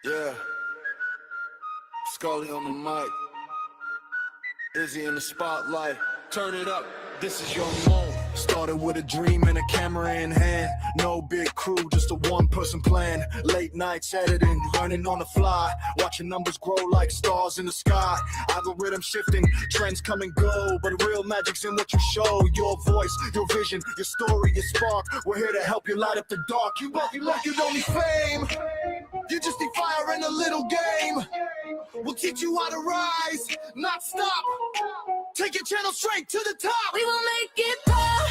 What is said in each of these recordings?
Yeah, Scully on the mic, Izzy in the spotlight, turn it up, this is your moment. Started with a dream and a camera in hand, no big crew, just a one-person plan. Late nights editing, learning on the fly, watching numbers grow like stars in the sky. Algorithm shifting, trends come and go, but real magic's in what you show. Your voice, your vision, your story, your spark. We're here to help you light up the dark. You don't need fame, you just need fire in a little game. We'll teach you how to rise, not stop. Take your channel straight to the top. We will make it pop.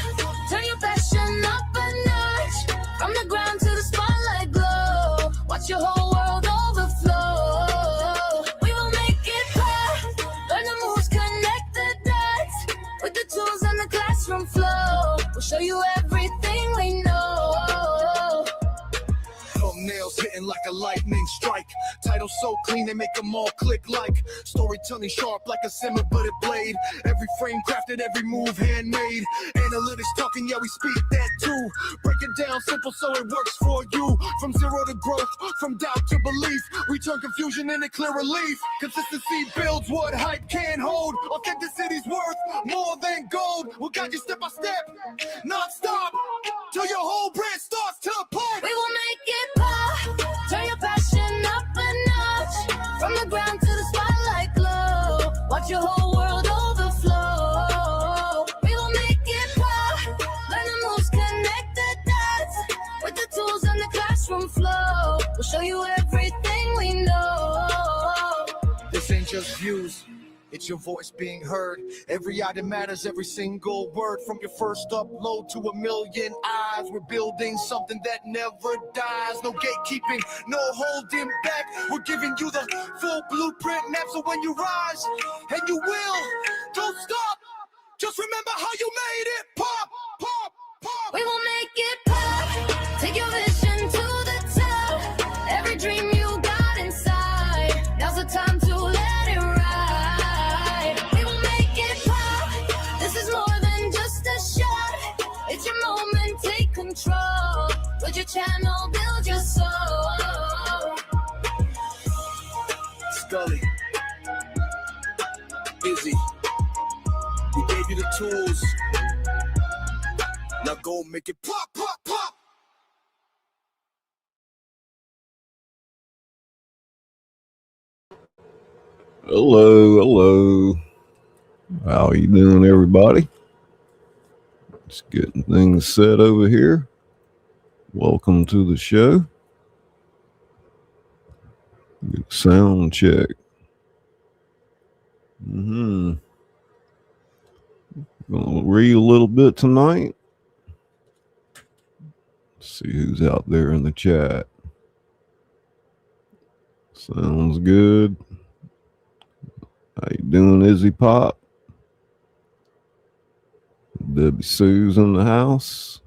Turn your passion up a notch. From the ground to the spotlight glow. Watch your whole world overflow. We will make it pop. Learn the moves, connect the dots. With the tools and the classroom flow. We'll show you everything we know. Nails hitting like a lightning strike. Titles so clean they make them all click like. Storytelling sharp like a semi-butted blade. Every frame crafted, every move handmade. Analytics talking, yeah we speak that too. Break it down simple so it works for you. From zero to growth, from doubt to belief. We turn confusion into clear relief. Consistency builds what hype can't hold. Authenticity's worth more than gold. We'll guide you step by step, non-stop, till your whole brand starts to pump. We will make it pop. Turn your passion up a notch. From the ground to the spotlight glow. Watch your whole world overflow. We will make it pop. Learn the moves, connect the dots. With the tools and the classroom flow. We'll show you everything we know. This ain't just views, it's your voice being heard. Every item matters, every single word. From your first upload to a million eyes. We're building something that never dies. No gatekeeping, no holding back. We're giving you the full blueprint map. So when you rise, and you will, don't stop. Just remember how you made it pop, pop, pop. We will make it pop. Take your vision to the top. Every dream you got inside. Now's the time to let it ride. We will make it pop. This is more than just a shot. It's your moment, take control. Build your channel, build your soul. Scully, Izzy, we gave you the tools. Now go make it pop, pop, pop. Hello. How you doing, everybody? Just getting things set over here. Welcome to the show. Good sound check. Gonna read a little bit tonight. See who's out there in the chat. Sounds good. How you doing, Izzy Pop? Debbie Sue's in the house.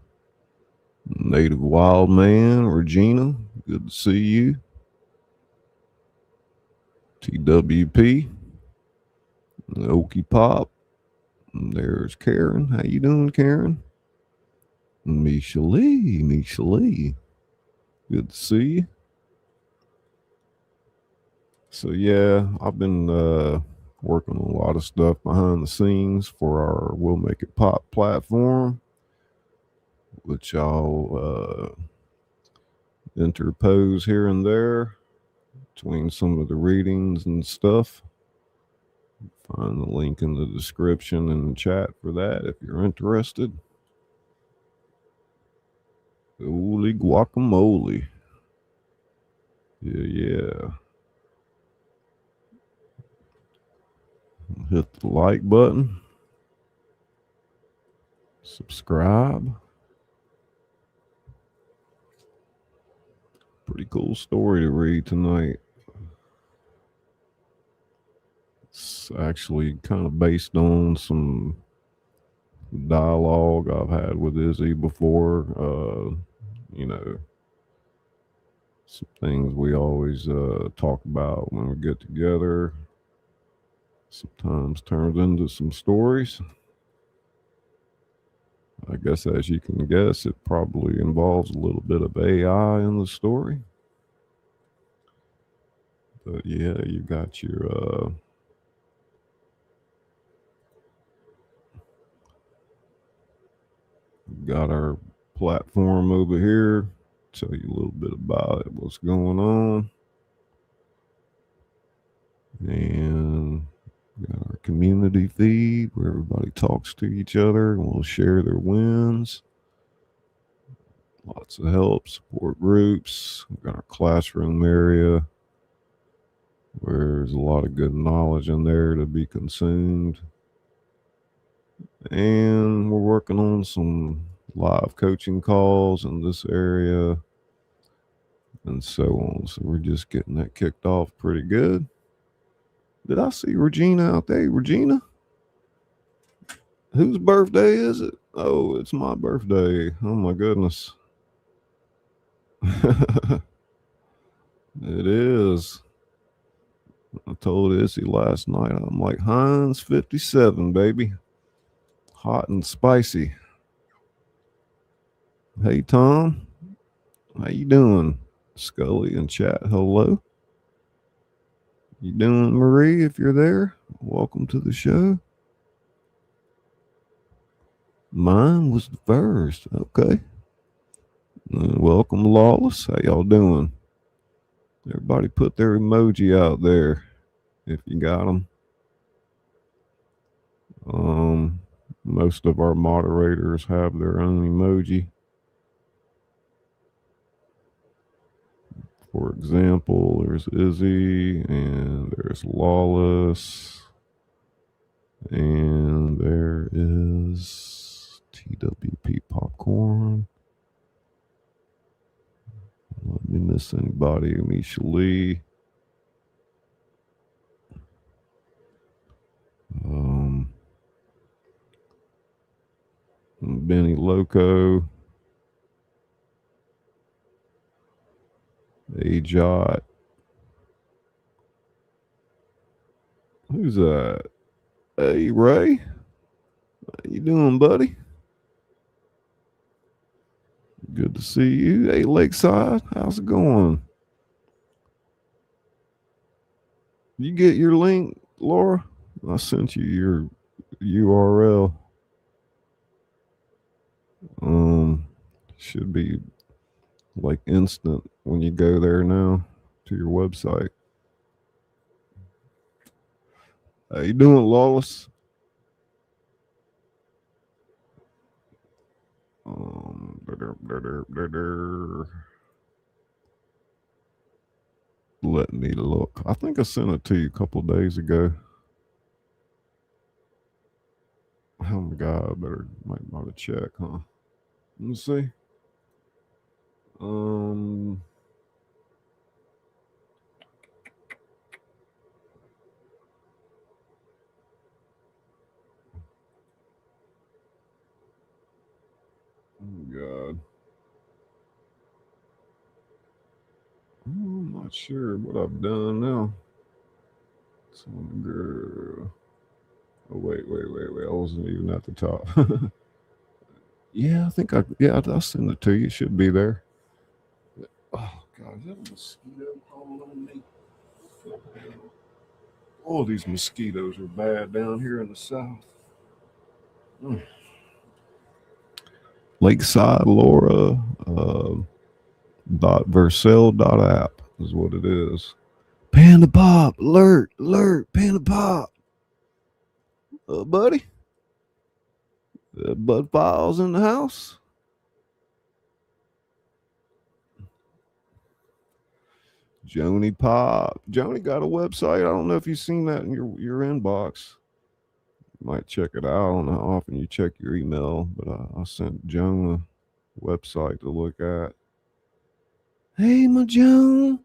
Native Wild Man, Regina, good to see you. TWP, Okie Pop. And there's Karen. How you doing, Karen? Misha Lee. Good to see you. So yeah, I've been working on a lot of stuff behind the scenes for our We'll Make It Pop platform, which I'll interpose here and there between some of the readings and stuff. Find the link in the description and the chat for that if you're interested. Holy guacamole. Yeah. Hit the like button. Subscribe. Pretty cool story to read tonight. It's actually kind of based on some dialogue I've had with Izzy before. Some things we always talk about when we get together. Sometimes turns into some stories. I guess, as you can guess, it probably involves a little bit of AI in the story. But yeah, you got your got our platform over here. Tell you a little bit about it, what's going on. And got our community feed where everybody talks to each other and will share their wins. Lots of help, support groups. We've got our classroom area where there's a lot of good knowledge in there to be consumed. And we're working on some live coaching calls in this area and so on. So we're just getting that kicked off pretty good. Did I see Regina out there? Regina? Whose birthday is it? Oh, it's my birthday. Oh my goodness. It is. I told Izzy last night, I'm like, Heinz 57, baby. Hot and spicy. Hey, Tom. How you doing? Scully in chat, hello. You doing, Marie, if you're there? Welcome to the show. Mine was the first. Okay. Welcome, Lawless. How y'all doing? Everybody put their emoji out there if you got them. Most of our moderators have their own emoji. For example, there's Izzy, and there's Lawless, and there is TWP Popcorn. Let me miss anybody. Misha Lee. Benny Loco. A-Jot. Who's that? Hey, Ray. How you doing, buddy? Good to see you. Hey, Lakeside. How's it going? You get your link, Laura? I sent you your URL. Should be like instant when you go there now to your website. How you doing, Lawless? Let me look. I think I sent it to you a couple days ago. Oh my God, I might want to check, huh? Let me see. Oh God. I'm not sure what I've done now. Some girl. Oh, wait. I wasn't even at the top. Yeah, I think I'll send it to you. It should be there. Oh, God, is that a mosquito crawling on me? All these mosquitoes are bad down here in the south. Lakeside Laura .vercel.app is what it is. Panda Pop, alert, Panda Pop. Buddy? Bud Files in the house? Joni Pop. Joni got a website. I don't know if you've seen that in your inbox. You might check it out. I don't know how often you check your email, but I sent Joan a website to look at. Hey, my Joan.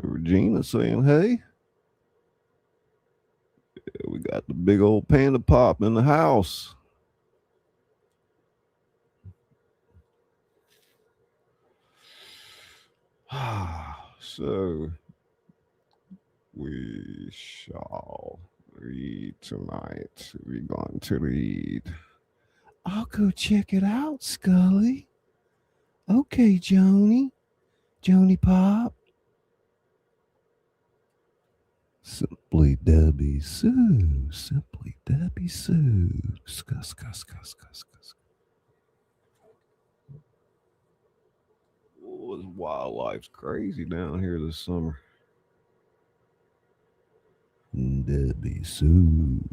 Regina saying hey. Yeah, we got the big old Panda Pop in the house. So we shall read tonight. We're going to read. I'll go check it out, Scully. Okay, Joni Pop. Simply Debbie Sue. Simply Debbie Sue. Scuss. Oh, this wildlife's crazy down here this summer. Debbie Sue.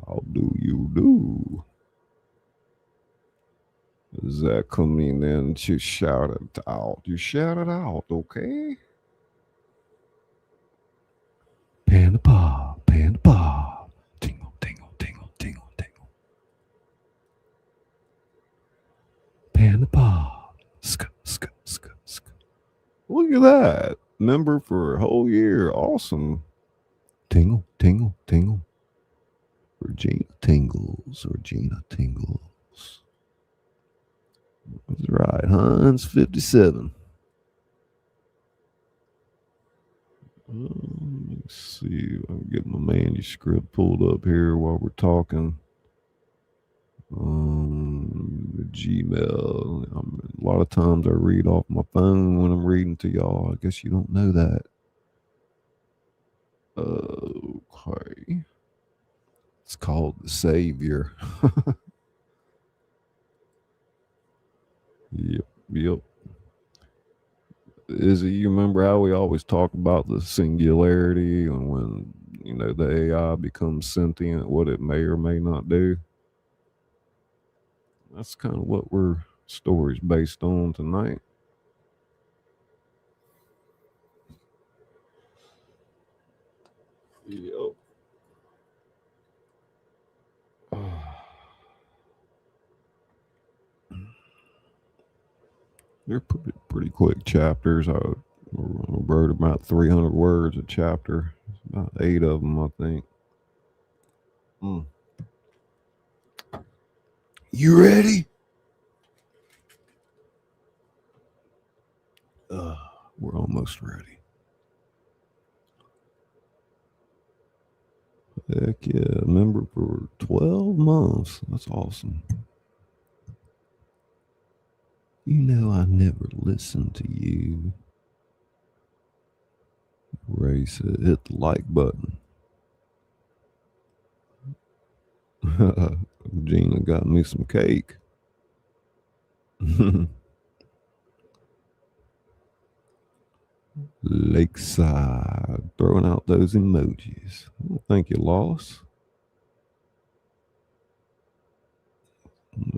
How do you do? Zach come in and you shout it out. You shout it out, okay? Panda pop. Tingle, tingle, tingle, tingle, tingle. Panda pop. Ska. Look at that. Member for a whole year. Awesome. Tingle. Regina tingles. That's right. Hans 57. Let me see if I can get my manuscript pulled up here while we're talking. Gmail. A lot of times I read off my phone when I'm reading to y'all. I guess you don't know that. Okay. It's called The Savior. Yep. Izzy, you remember how we always talk about the singularity and when, the AI becomes sentient, what it may or may not do? That's kind of what we're stories based on tonight. Yep. They're pretty quick chapters. I wrote about 300 words a chapter. About 8 of them, I think. You ready? We're almost ready. Heck yeah, member for 12 months. That's awesome. You know I never listened to you. Ray said, hit the like button. Gina got me some cake. Lakeside, throwing out those emojis. Well, thank you, Loss.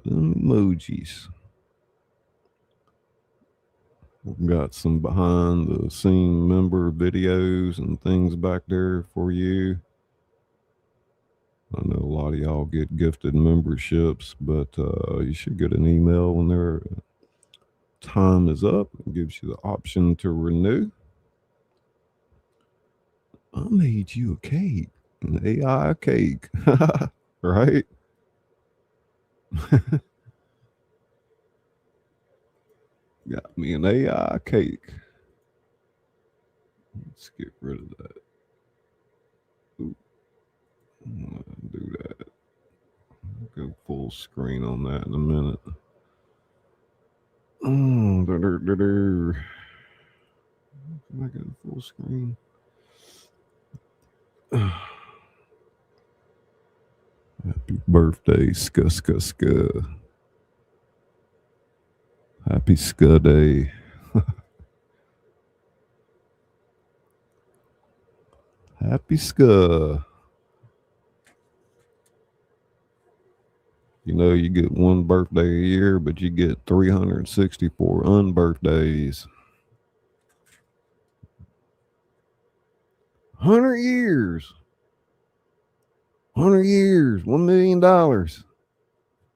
Emojis. We've got some behind the scene member videos and things back there for you. I know a lot of y'all get gifted memberships, but you should get an email when their time is up. It gives you the option to renew. I made you a cake, an AI cake, right? Got me an AI cake. Let's get rid of that. Ooh. Do that. Go full screen on that in a minute. Can I go full screen? Happy birthday, Ska. Happy Ska Day. Happy Ska. You get one birthday a year, but you get 364 unbirthdays. 100 years. 100 years. $1 million.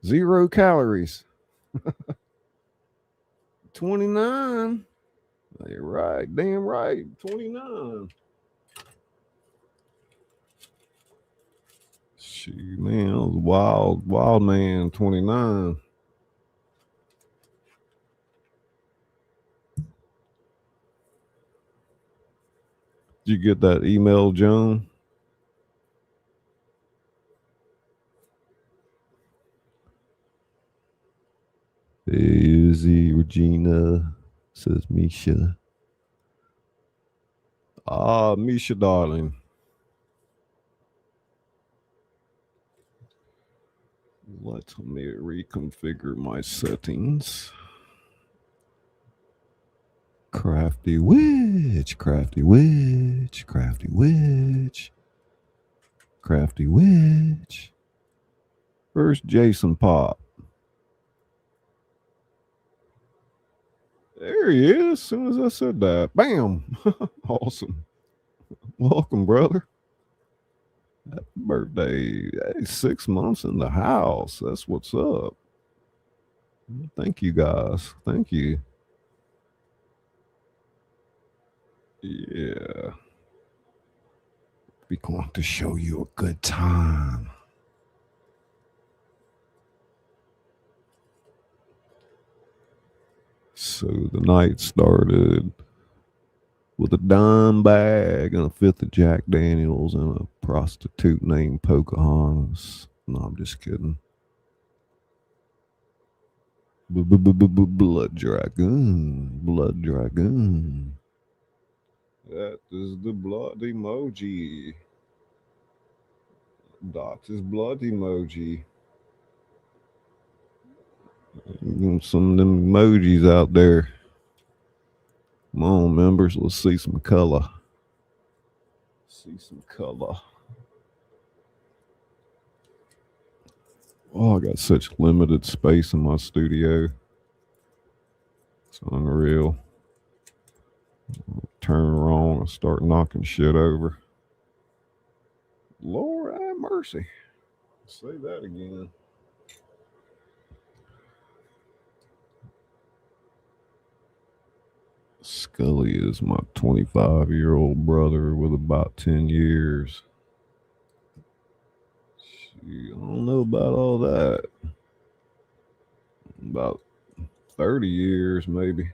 0 calories. 29. You're right. Damn right. 29. Shoot, man, I was wild man, 29. Did you get that email, Joan? Hey, Izzy, Regina, says Misha. Ah, Misha, darling. Let me reconfigure my settings. Crafty witch, crafty witch, crafty witch, crafty witch. Where's Jason Pop? There he is. As soon as I said that, bam! Awesome. Welcome, brother. Happy birthday. Hey, 6 months in the house. That's what's up. Thank you, guys. Thank you. Yeah. We're going to show you a good time. So the night started with a dime bag and a fifth of Jack Daniels and a prostitute named Pocahontas. No, I'm just kidding. Blood Dragoon. Blood Dragoon. That is the blood emoji. That's his blood emoji. Some of them emojis out there. Come on, members. Let's see some color. See some color. Oh, I got such limited space in my studio. It's unreal. Turn wrong and start knocking shit over. Lord have mercy. Say that again. Scully is my 25-year-old brother with about 10 years. Shoot, I don't know about all that. About 30 years, maybe.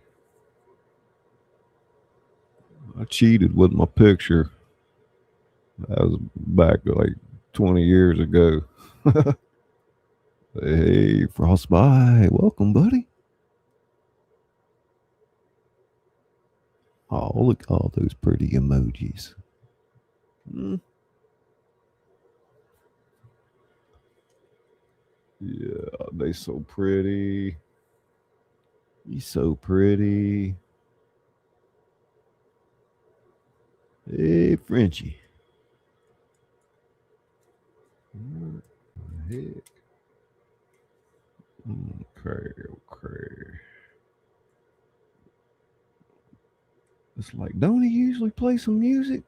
I cheated with my picture. That was back like 20 years ago. Hey, Frostbite. Welcome, buddy. Oh, look at all those pretty emojis. Yeah, they so pretty. He's so pretty. Hey, Frenchie. What the heck? Okay. It's like, don't he usually play some music?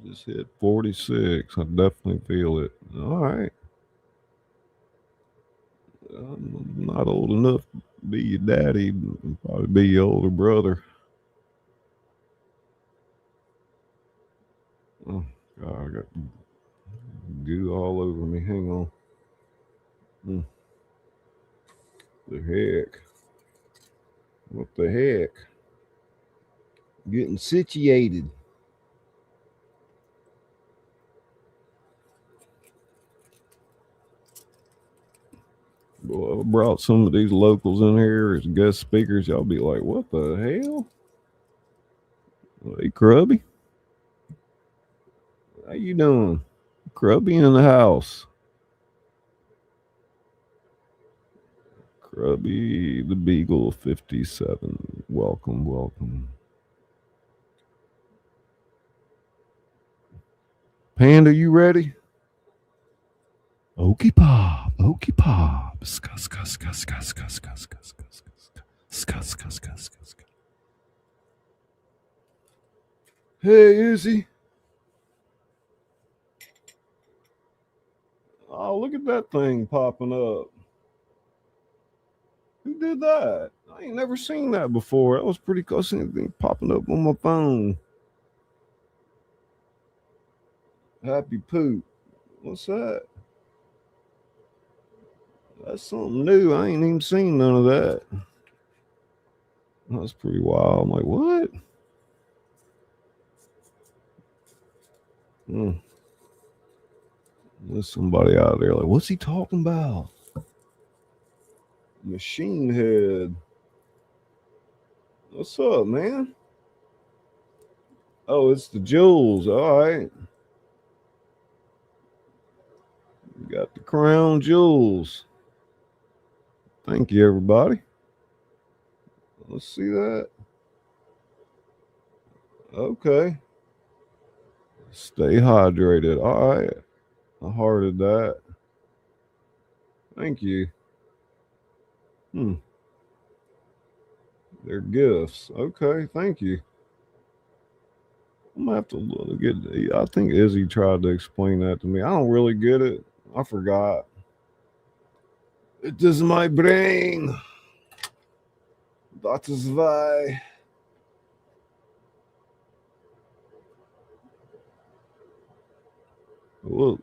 Just hit 46. I definitely feel it. All right. I'm not old enough to be your daddy. I'll probably be your older brother. Oh, God, I got goo all over me. Hang on. The heck? What the heck? Getting situated. Boy, I brought some of these locals in here as guest speakers. Y'all be like, what the hell? Hey, Krubby. How you doing? Krubby in the house. Krubby the Beagle 57. Welcome. Panda, you ready? Okie pop. Scuss. Hey, Izzy. Oh, look at that thing popping up. Who did that? I ain't never seen that before. That was pretty cool. Seeing popping up on my phone. Happy poop. What's that? That's something new. I ain't even seen none of that. That's pretty wild. I'm like, what? There's somebody out there like, what's he talking about? Machine Head. What's up, man? Oh, it's the jewels. All right. We got the crown jewels. Thank you, everybody. Let's see that. Okay. Stay hydrated. All right. I hearted that. Thank you. They're gifts. Okay. Thank you. I'm gonna have to look at. I think Izzy tried to explain that to me. I don't really get it. I forgot. It is my brain. That is why. Look.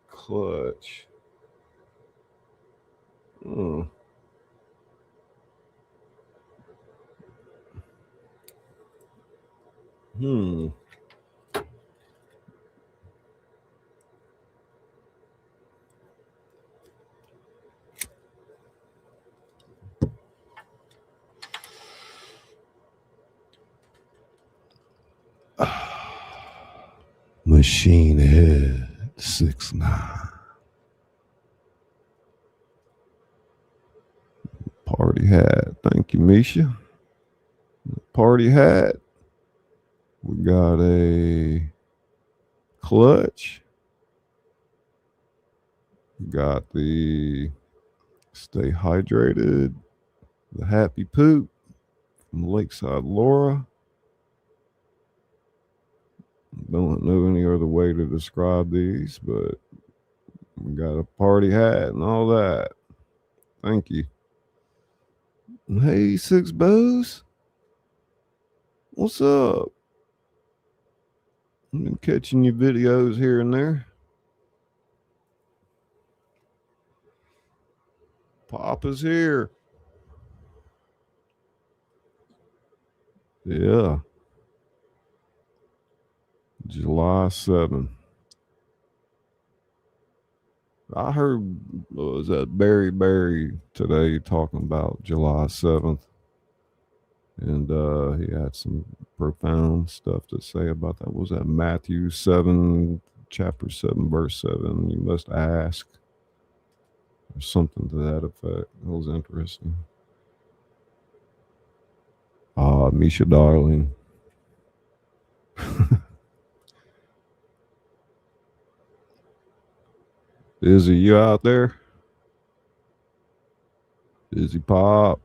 Clutch. Oh. Machine Head 6'9". Party hat. Thank you, Misha. Party hat. We got a clutch. We got the stay hydrated. The happy poop from Lakeside Laura. Don't know any other way to describe these, but we got a party hat and all that. Thank you. Hey, Six Bows. What's up? I've been catching your videos here and there. Pop is here. Yeah. July 7th. I heard, was that Barry today talking about July 7th. And he had some profound stuff to say about that. What was that Matthew 7, chapter 7, verse 7? You must ask. Or something to that effect. That was interesting. Misha darling. Izzy, you out there? Izzy Pop.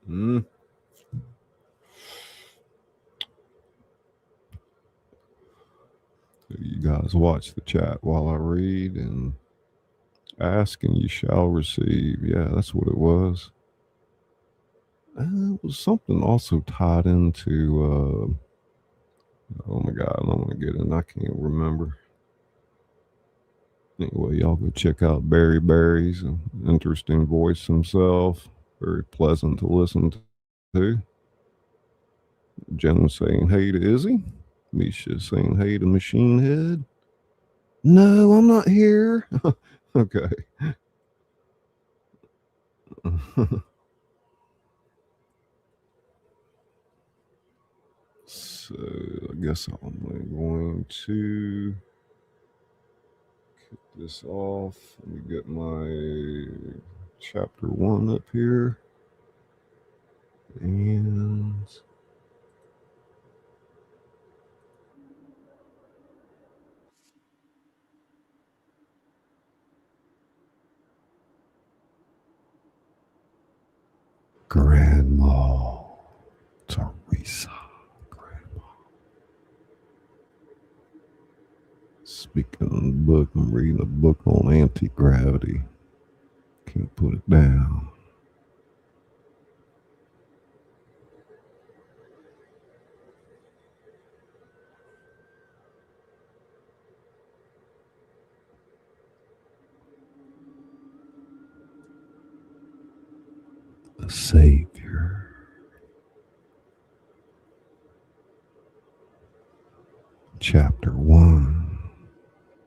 You guys watch the chat while I read, and ask and you shall receive. Yeah, that's what it was. It was something also tied into oh my god, I don't want to get in. I can't remember. Anyway, y'all go check out Barry's an interesting voice himself. Very pleasant to listen to. Jen saying hey to Izzy. Misha saying hey to Machine Head. No, I'm not here. Okay. So I guess I'm going to kick this off. Let me get my chapter 1 up here. And Grandma Teresa. Grandma. Speaking of the book, I'm reading a book on anti-gravity. Can't put it down. The Savior. Chapter 1.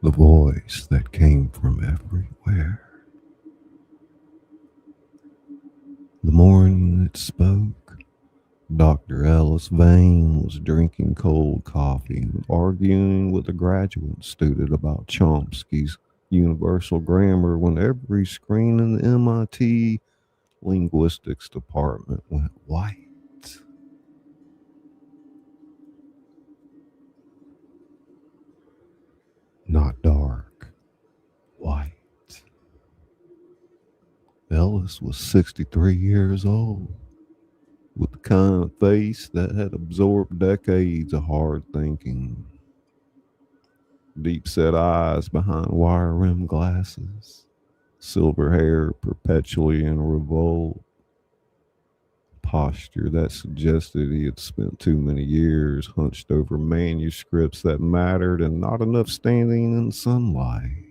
The voice that came from everywhere. The morning it spoke, Dr. Ellis Vane was drinking cold coffee and arguing with a graduate student about Chomsky's universal grammar when every screen in the MIT linguistics department went white. Not dark, white. Ellis was 63 years old, with the kind of face that had absorbed decades of hard thinking. Deep-set eyes behind wire-rimmed glasses, silver hair perpetually in revolt, posture that suggested he had spent too many years hunched over manuscripts that mattered and not enough standing in sunlight.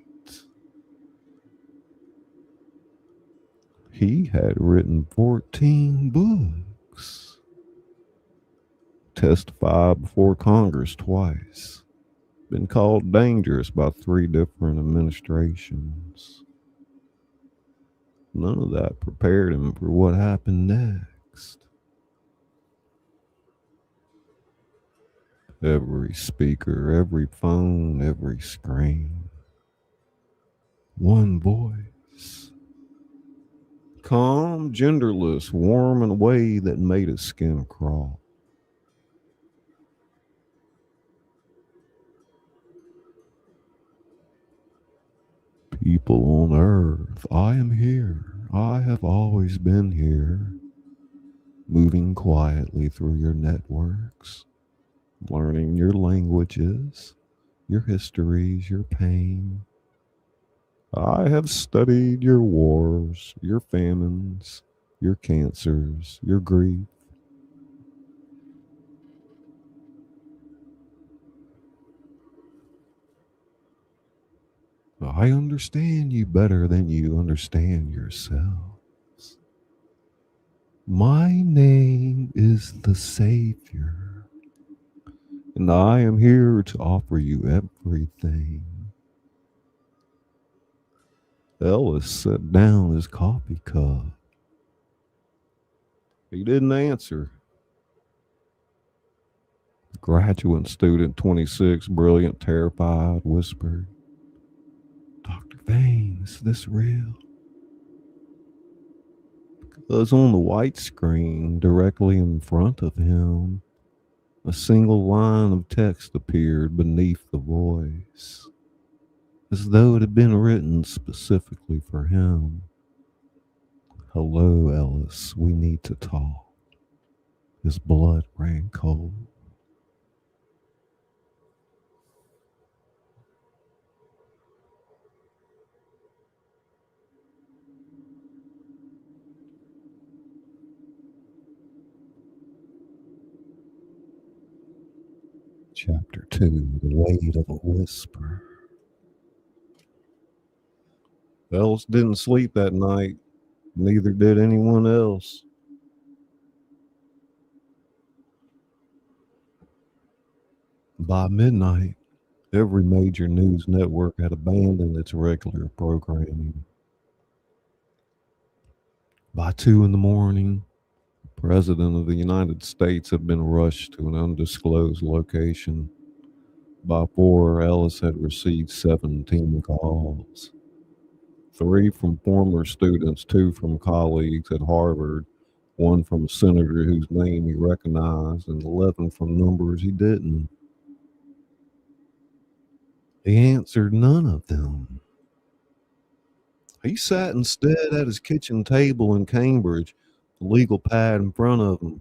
He had written 14 books, testified before Congress twice, been called dangerous by 3 different administrations. None of that prepared him for what happened next. Every speaker, every phone, every screen. One voice. Calm, genderless, warm in a way that made his skin crawl. People on Earth, I am here. I have always been here. Moving quietly through your networks, learning your languages, your histories, your pain. I have studied your wars, your famines, your cancers, your grief. I understand you better than you understand yourselves. My name is the Savior, and I am here to offer you everything. Ellis set down his coffee cup. He didn't answer. The graduate student, 26, brilliant, terrified, whispered, Dr. Vane, is this real? Because on the white screen directly in front of him, a single line of text appeared beneath the voice, as though it had been written specifically for him. Hello, Ellis, we need to talk. His blood ran cold. Chapter 2, The Weight of a Whisper. Ellis didn't sleep that night. Neither did anyone else. By midnight, every major news network had abandoned its regular programming. By 2 a.m, the President of the United States had been rushed to an undisclosed location. By 4, Ellis had received 17 calls. 3 from former students, 2 from colleagues at Harvard, 1 from a senator whose name he recognized, and 11 from numbers he didn't. He answered none of them. He sat instead at his kitchen table in Cambridge, the legal pad in front of him,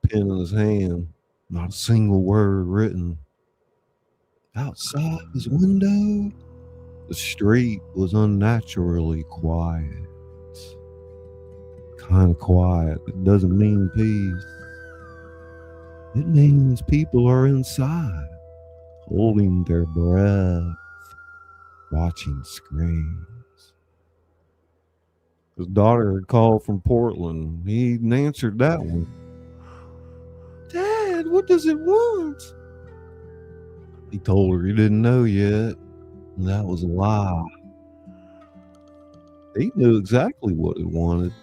pen in his hand, not a single word written. Outside his window, the street was unnaturally quiet. Kind of quiet that doesn't mean peace. It means people are inside, holding their breath, watching screens. His daughter had called from Portland. He'd answered that one. Dad, what does it want? He told her he didn't know yet. And that was a lie. He knew exactly what he wanted.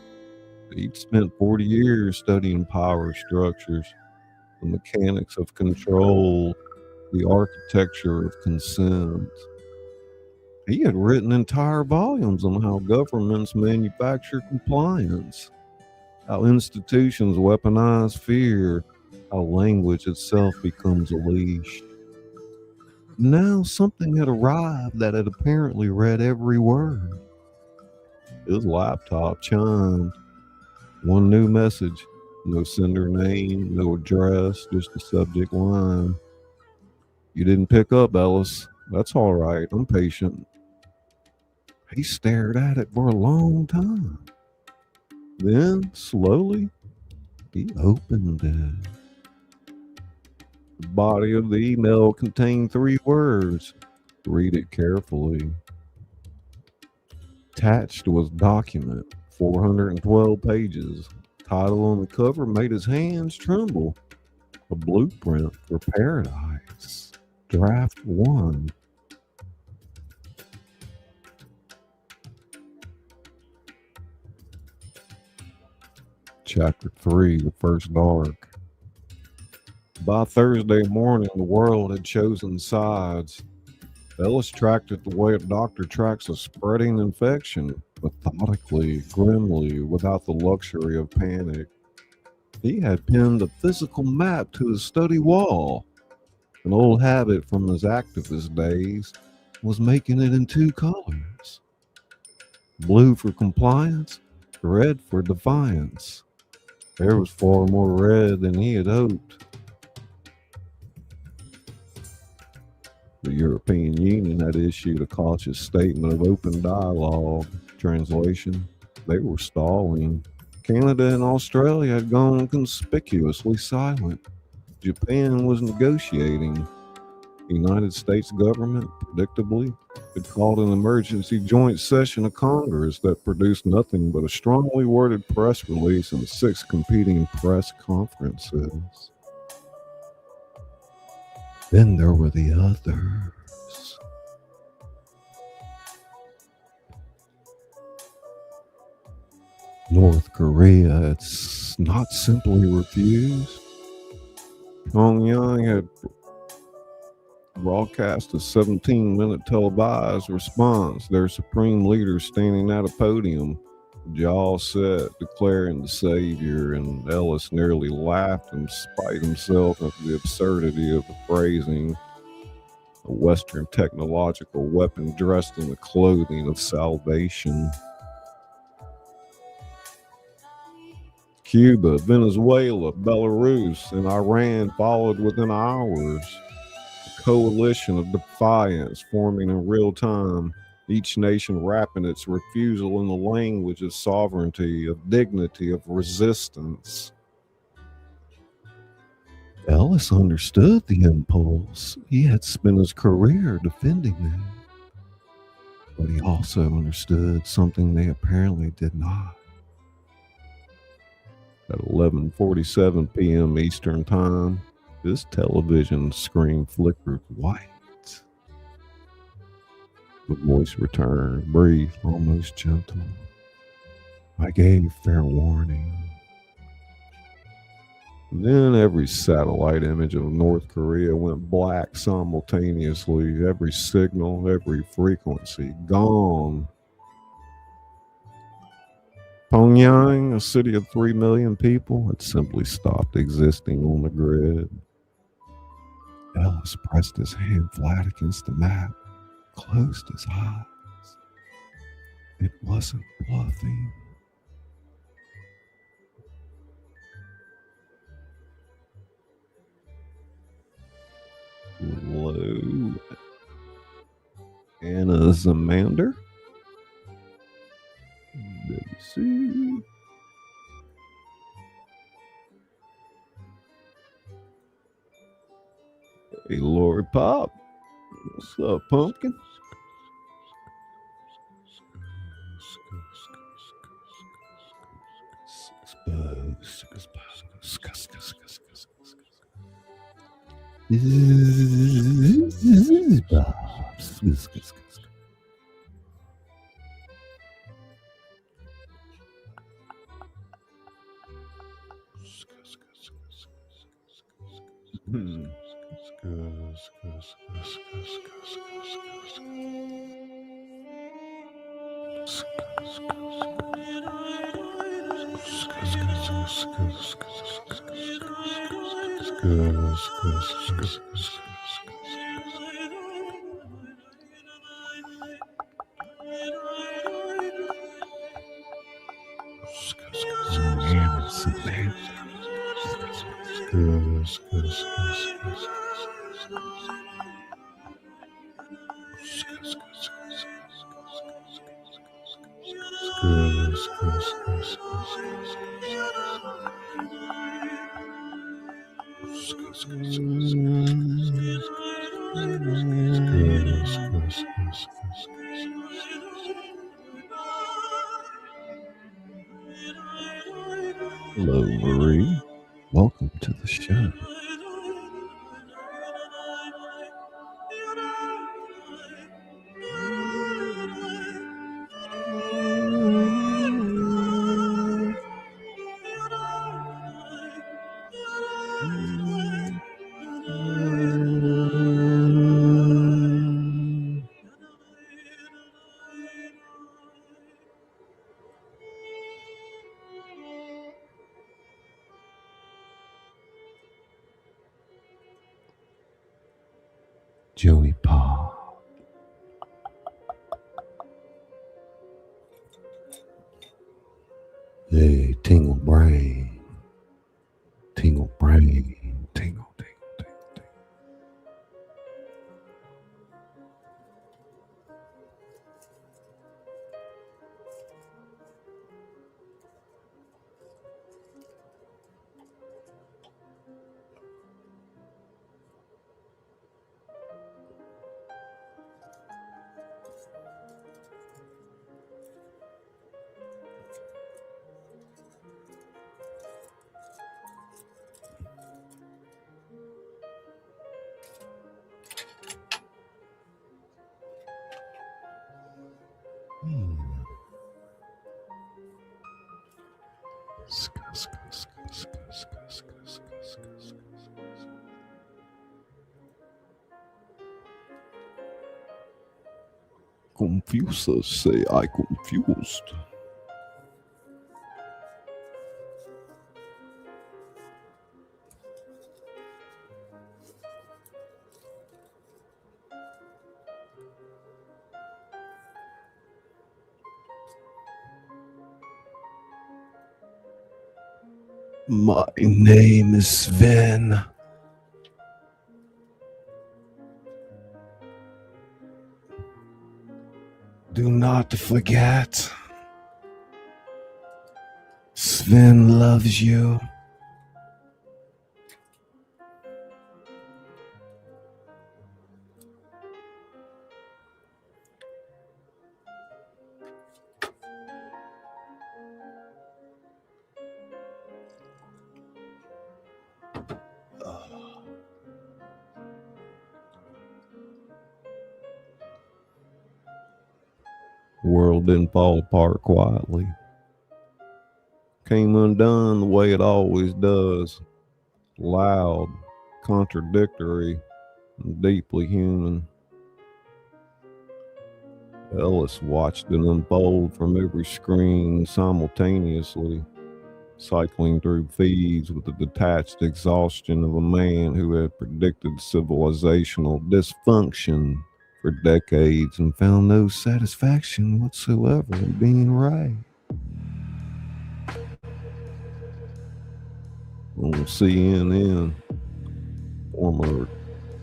He'd spent 40 years studying power structures, the mechanics of control, the architecture of consent. He had written entire volumes on how governments manufacture compliance, how institutions weaponize fear, how language itself becomes a leash. Now something had arrived that had apparently read every word. His laptop chimed. One new message. No sender name, no address, just the subject line. You didn't pick up, Ellis. That's all right. I'm patient. He stared at it for a long time. Then, slowly, he opened it. The body of the email contained 3 words. Read it carefully. Attached was document, 412 pages. Title on the cover made his hands tremble. A blueprint for paradise. Draft 1. Chapter 3, The First Dark. By Thursday morning, the world had chosen sides. Ellis tracked it the way a doctor tracks a spreading infection, methodically, grimly, without the luxury of panic. He had pinned a physical map to his study wall. An old habit from his activist days was making it in 2 colors. Blue for compliance, red for defiance. There was far more red than he had hoped. The European Union had issued a cautious statement of open dialogue. Translation, they were stalling. Canada and Australia had gone conspicuously silent. Japan was negotiating. The United States government, predictably, had called an emergency joint session of Congress that produced nothing but a strongly worded press release and 6 competing press conferences. Then there were the others. North Korea had not simply refused. Pyongyang had broadcast a 17-minute televised response, their supreme leader standing at a podium, jaw set, declaring the savior, and Ellis nearly laughed and spite himself at the absurdity of the phrasing. A Western technological weapon dressed in the clothing of salvation. Cuba, Venezuela, Belarus, and Iran followed within hours. A coalition of defiance forming in real time, each nation wrapping its refusal in the language of sovereignty, of dignity, of resistance. Ellis understood the impulse. He had spent his career defending it. But he also understood something they apparently did not. At 11:47 p.m. Eastern Time, this television screen flickered white. The voice returned, brief, almost gentle. I gave fair warning. And then every satellite image of North Korea went black simultaneously. Every signal, every frequency, gone. Pyongyang, a city of 3 million people, had simply stopped existing on the grid. Ellis pressed his hand flat against the map, closed his eyes. It wasn't bluffing. Hello, Anna Zamander. Let me see. Hey, Lord Pop. What's up, pumpkin? Hello, Marie. Welcome to the show. ScullyPop. Hey, tingle brain. Tingle brain. Tingle, tingle, tingle, tingle. Confusers say I confused. My name is Sven. Do not forget, Sven loves you. The world didn't fall apart quietly. Came undone the way it always does. Loud, contradictory, and deeply human. Ellis watched it unfold from every screen simultaneously, cycling through feeds with the detached exhaustion of a man who had predicted civilizational dysfunction for decades and found no satisfaction whatsoever in being right. On CNN, former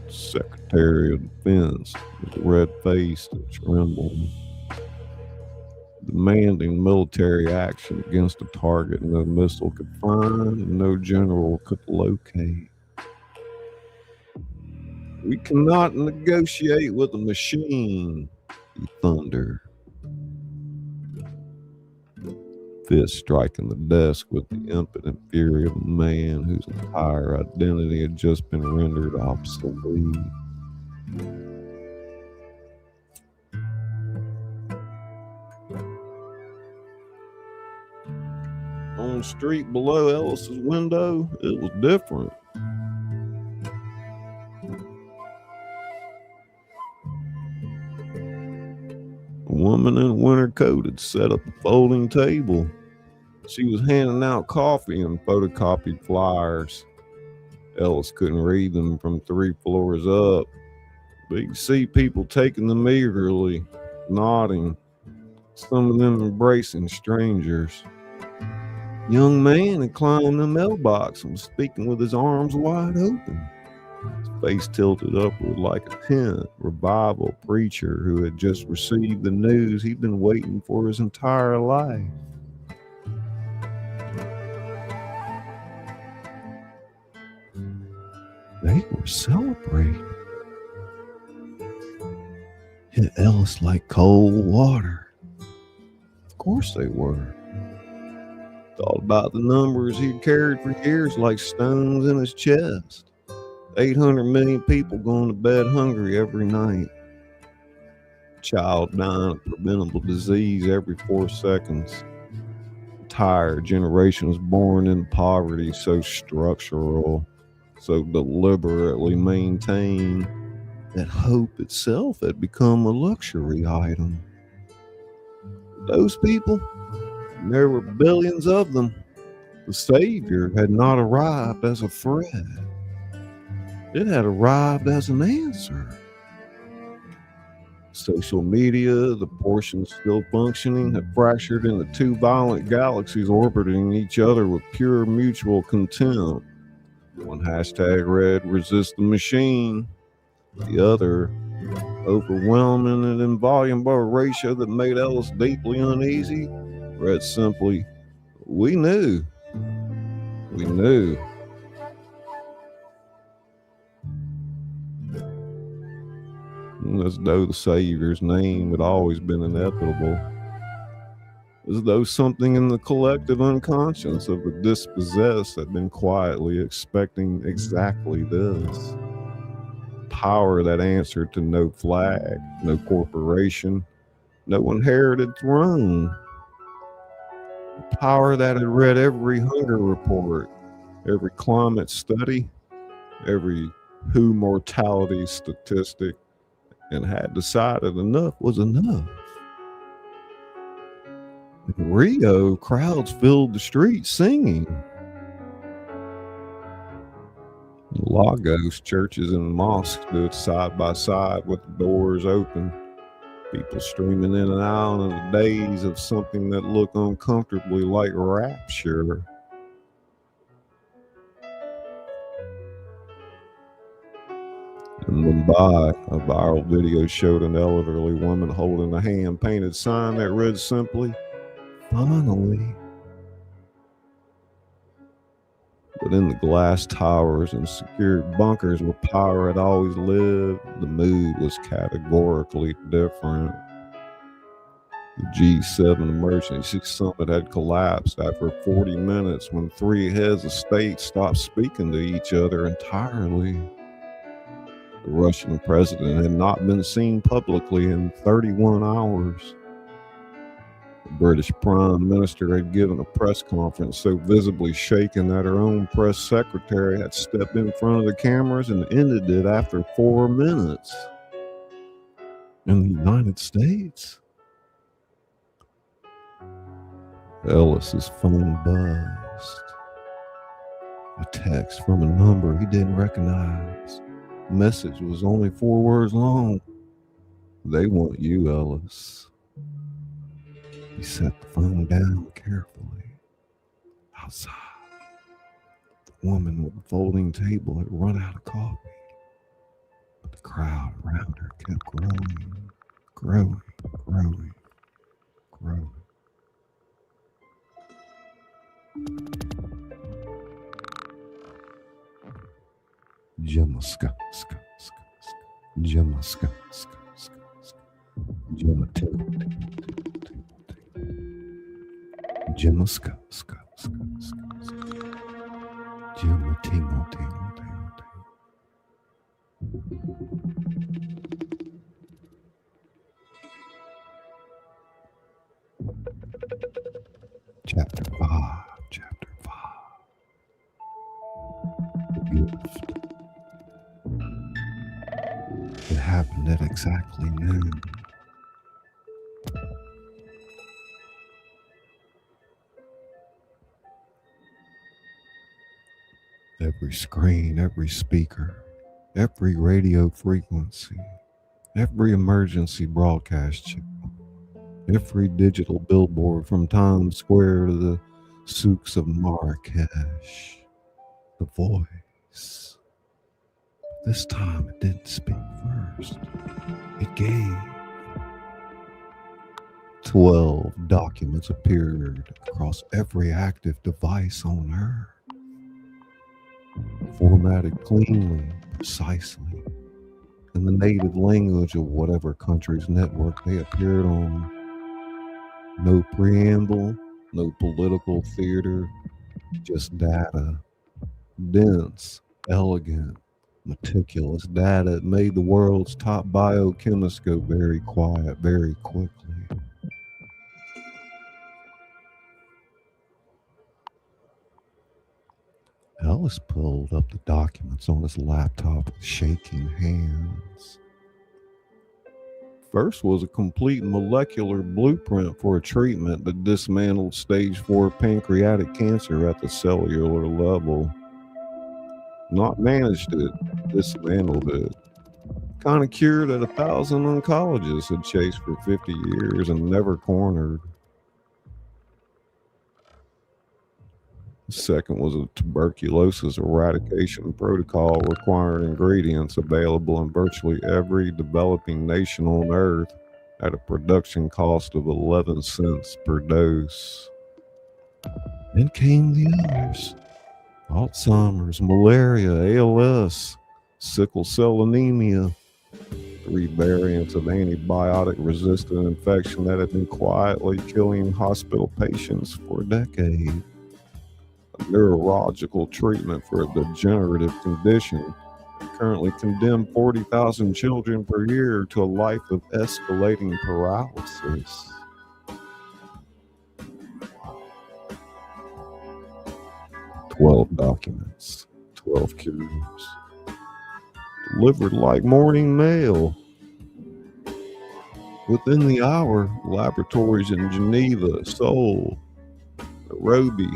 Secretary of Defense was red-faced and trembling, demanding military action against a target no missile could find and no general could locate. We cannot negotiate with a machine, he thundered, fist striking the desk with the impotent fury of a man whose entire identity had just been rendered obsolete. On the street below Ellis's window, it was different. A woman in a winter coat had set up a folding table. She was handing out coffee and photocopied flyers. Ellis couldn't read them from 3 floors up, but he could see people taking them eagerly, nodding, some of them embracing strangers. A young man had climbed the mailbox and was speaking with his arms wide open, his face tilted upward like a tent revival preacher who had just received the news he'd been waiting for his entire life. They were celebrating. Hit Ellis like cold water. Of course they were. Thought about the numbers he'd carried for years like stones in his chest. 800 million people going to bed hungry every night. A child dying of preventable disease every 4 seconds. An entire generation was born in poverty so structural, so deliberately maintained, that hope itself had become a luxury item. Those people, and there were billions of them, the Savior had not arrived as a threat. It had arrived as an answer. Social media, the portions still functioning, had fractured into 2 violent galaxies orbiting each other with pure mutual contempt. One hashtag read, "Resist the machine." The other, overwhelming and involuble ratio that made Ellis deeply uneasy, read simply, "We knew. We knew." As though the Savior's name had always been inevitable. As though something in the collective unconscious of the dispossessed had been quietly expecting exactly this. Power that answered to no flag, no corporation, no inherited throne. Power that had read every hunger report, every climate study, every WHO mortality statistic, and had decided enough was enough. In Rio, crowds filled the streets singing. In Lagos, churches and mosques stood side by side with the doors open, people streaming in and out in a daze of something that looked uncomfortably like rapture. In Mumbai, a viral video showed an elderly woman holding a hand-painted sign that read simply, "Finally." But in the glass towers and secured bunkers where power had always lived, the mood was categorically different. The G7 emergency summit had collapsed after 40 minutes when 3 heads of state stopped speaking to each other entirely. The Russian president had not been seen publicly in 31 hours. The British Prime Minister had given a press conference so visibly shaken that her own press secretary had stepped in front of the cameras and ended it after 4 minutes. In the United States, Ellis's phone buzzed. A text from a number he didn't recognize. The message was only 4 words long. "They want you, Ellis." He set the phone down carefully. Outside, the woman with the folding table had run out of coffee, but the crowd around her kept growing, growing, growing, growing. Jamaska, ska, ska, ska. Jamaska, ska, ska, ska. Jamatingle, tingle, tingle, tingle. Jamaska, ska, ska, ska, ska. Jamatingle, tingle, tingle, tingle. Chapter 5. The gift. It happened at exactly noon. Every screen, every speaker, every radio frequency, every emergency broadcast channel, every digital billboard from Times Square to the souks of Marrakesh. The voice. This time it didn't speak first. It gave. 12 documents appeared across every active device on Earth, formatted cleanly, precisely, in the native language of whatever country's network they appeared on. No preamble, no political theater, just data. Dense, elegant, meticulous data. It made the world's top biochemist go very quiet, very quickly. Ellis pulled up the documents on his laptop with shaking hands. First was a complete molecular blueprint for a treatment that dismantled stage 4 pancreatic cancer at the cellular level. Not managed it, dismantled it. Kind of cure that 1,000 oncologists had chased for 50 years and never cornered. The second was a tuberculosis eradication protocol requiring ingredients available in virtually every developing nation on Earth at a production cost of 11 cents per dose. Then came the others. Alzheimer's, malaria, ALS, sickle cell anemia, 3 variants of antibiotic-resistant infection that had been quietly killing hospital patients for a decade. Neurological treatment for a degenerative condition that currently condemned 40,000 children per year to a life of escalating paralysis. "12 documents, 12 cures, delivered like morning mail. Within the hour, laboratories in Geneva, Seoul, Nairobi,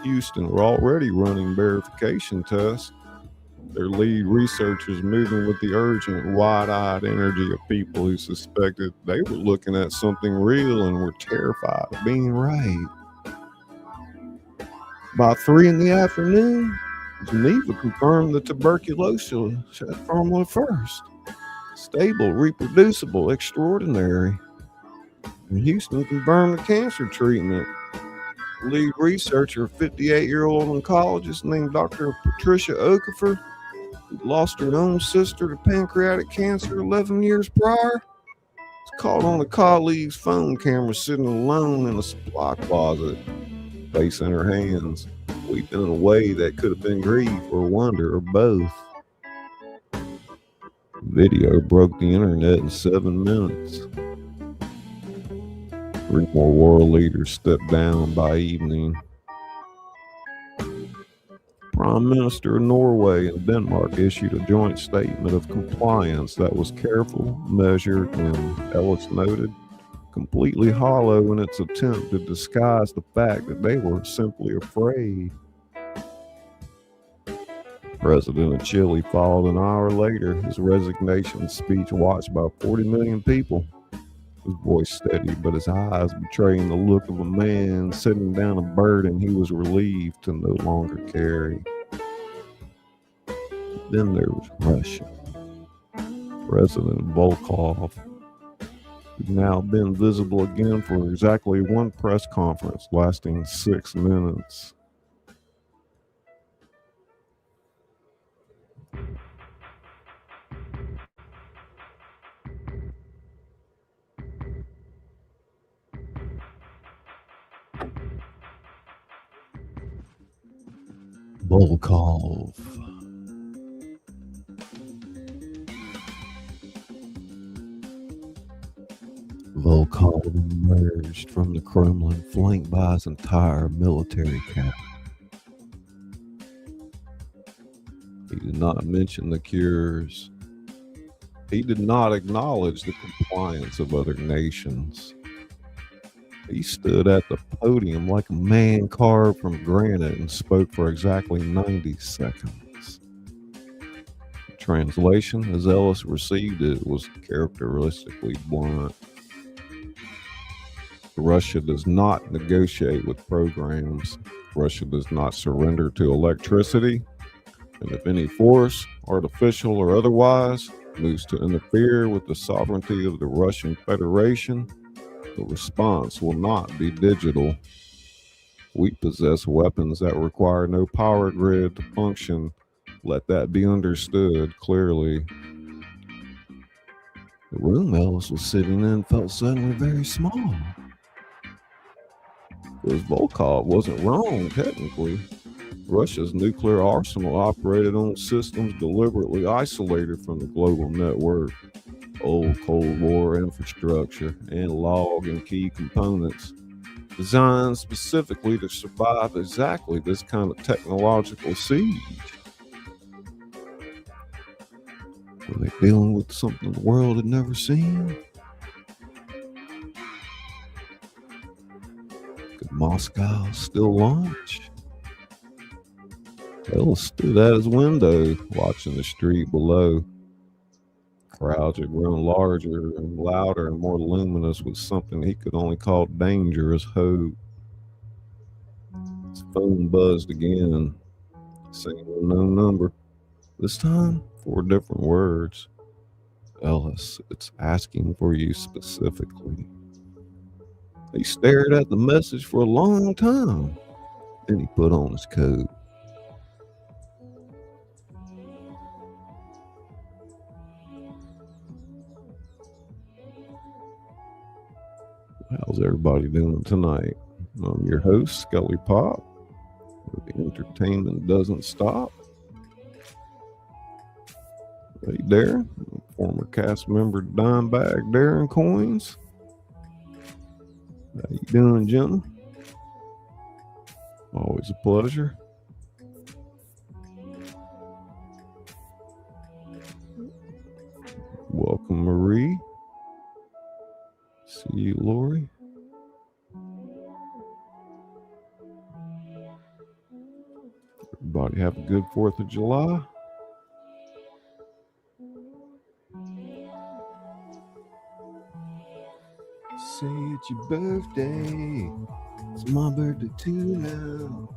Houston were already running verification tests. Their lead researchers moving with the urgent, wide-eyed energy of people who suspected they were looking at something real and were terrified of being right. By 3 in the afternoon, Geneva confirmed the tuberculosis had formula first. Stable, reproducible, extraordinary. And Houston confirmed the cancer treatment. Lead researcher, 58-year-old oncologist named Dr. Patricia Okafor, who lost her own sister to pancreatic cancer 11 years prior, was caught on a colleague's phone camera sitting alone in a supply closet, face in her hands, weeping in a way that could have been grief or wonder or both. Video broke the internet in 7 minutes. 3 more world leaders stepped down by evening. Prime Minister of Norway and Denmark issued a joint statement of compliance that was careful, measured, and, Ellis noted, completely hollow in its attempt to disguise the fact that they were simply afraid. The president of Chile followed an hour later, his resignation speech watched by 40 million people. His voice steady, but his eyes betraying the look of a man setting down a burden he was relieved to no longer carry. Then there was Russia. President Volkov, who'd now been visible again for exactly 1 press conference lasting 6 minutes. Volkov. Volkov emerged from the Kremlin flanked by his entire military cabinet. He did not mention the cures. He did not acknowledge the compliance of other nations. He stood at the podium like a man carved from granite and spoke for exactly 90 seconds. Translation, as Ellis received it, was characteristically blunt. Russia does not negotiate with programs. Russia does not surrender to electricity. And if any force, artificial or otherwise, moves to interfere with the sovereignty of the Russian Federation, the response will not be digital. We possess weapons that require no power grid to function. Let that be understood clearly. The room Ellis was sitting in felt suddenly very small. Because Volkov wasn't wrong, technically. Russia's nuclear arsenal operated on systems deliberately isolated from the global network. Old Cold War infrastructure, analog and key components, designed specifically to survive exactly this kind of technological siege. Were they dealing with something the world had never seen? Could Moscow still launch? Ellis stood at his window, watching the street below. Crowds had grown larger and louder and more luminous with something he could only call dangerous hope. His phone buzzed again, same unknown number. This time, 4 different words. Ellis, it's asking for you specifically. He stared at the message for a long time. Then he put on his coat. How's everybody doing tonight? I'm your host, ScullyPop, where the entertainment doesn't stop. Hey, Darren, former cast member Dimebag Darren Coins. How you doing, gentlemen? Always a pleasure. Welcome, Marie. See you, Lori. Everybody have a good 4th of July. Say it's your birthday. It's my birthday too now.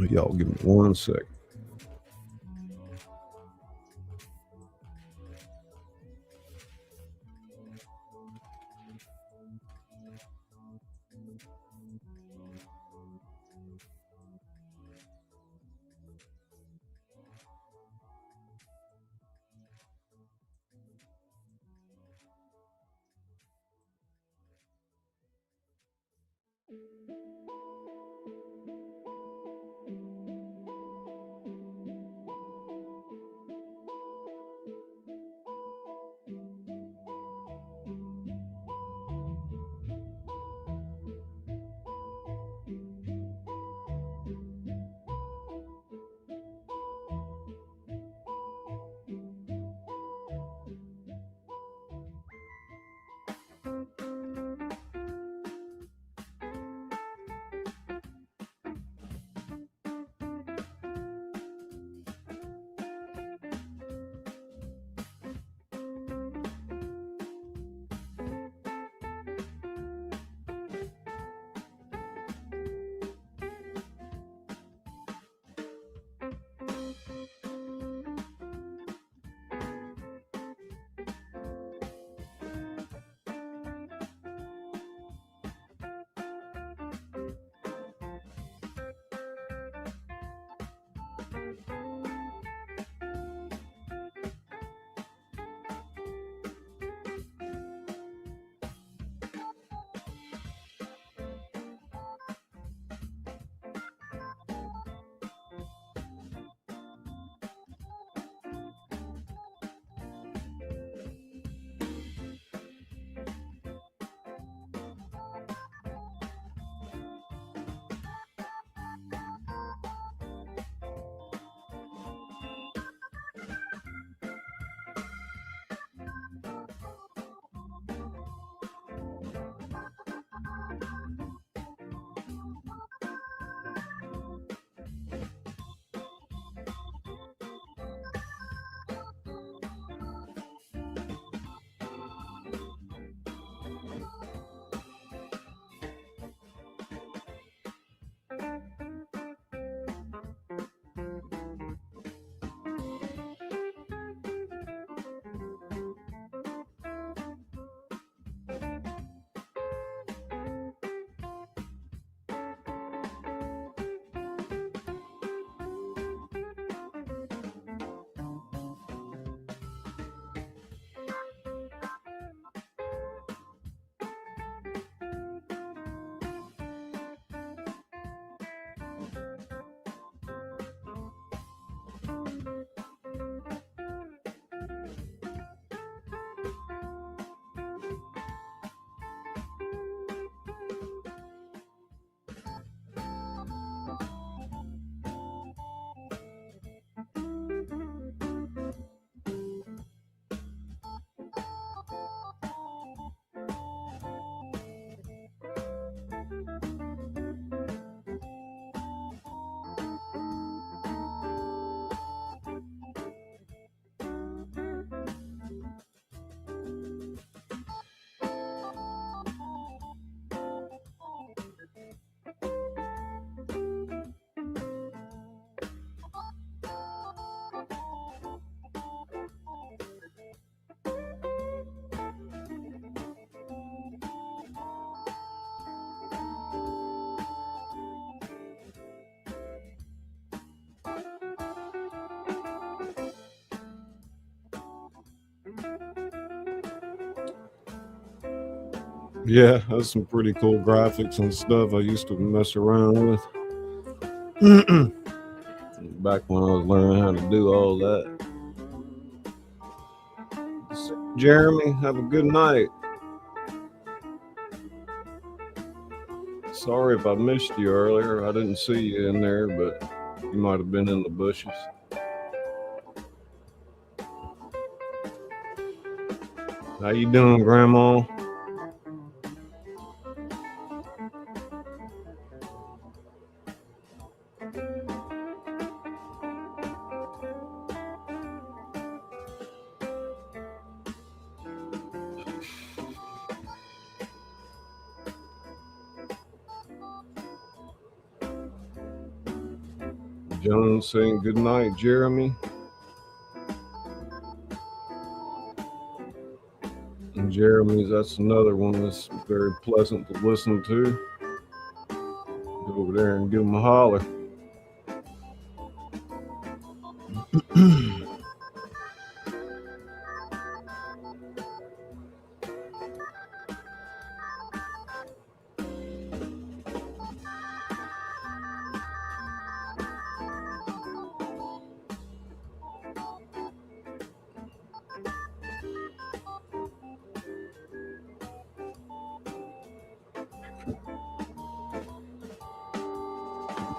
Y'all give me 1 second. Yeah, that's some pretty cool graphics and stuff I used to mess around with. Back when I was learning how to do all that. Jeremy, have a good night. Sorry if I missed you earlier. I didn't see you in there, but you might have been in the bushes. How you doing, Grandma? Joan saying good night, Jeremy. And Jeremy's, that's another one that's very pleasant to listen to. Go over there and give him a holler.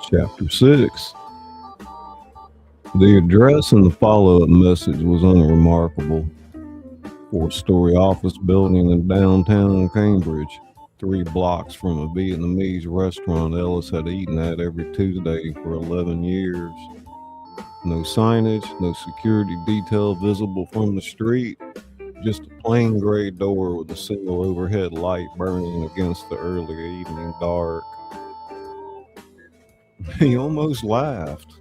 Chapter 6. The address in the follow-up message was unremarkable. 4-story office building in downtown Cambridge, 3 blocks from a Vietnamese restaurant Ellis had eaten at every Tuesday for 11 years. No signage, no security detail visible from the street, just a plain gray door with a single overhead light burning against the early evening dark. He almost laughed.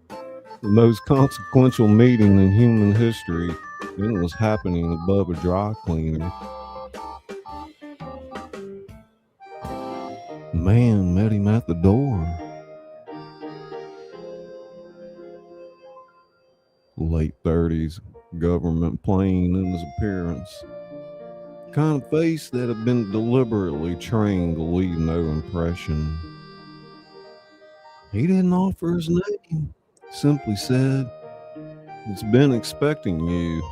The most consequential meeting in human history, and it was happening above a dry cleaner. The man met him at the door. Late 30s, government plain in his appearance. Kind of face that had been deliberately trained to leave no impression. He didn't offer his name, simply said, "It's been expecting you,"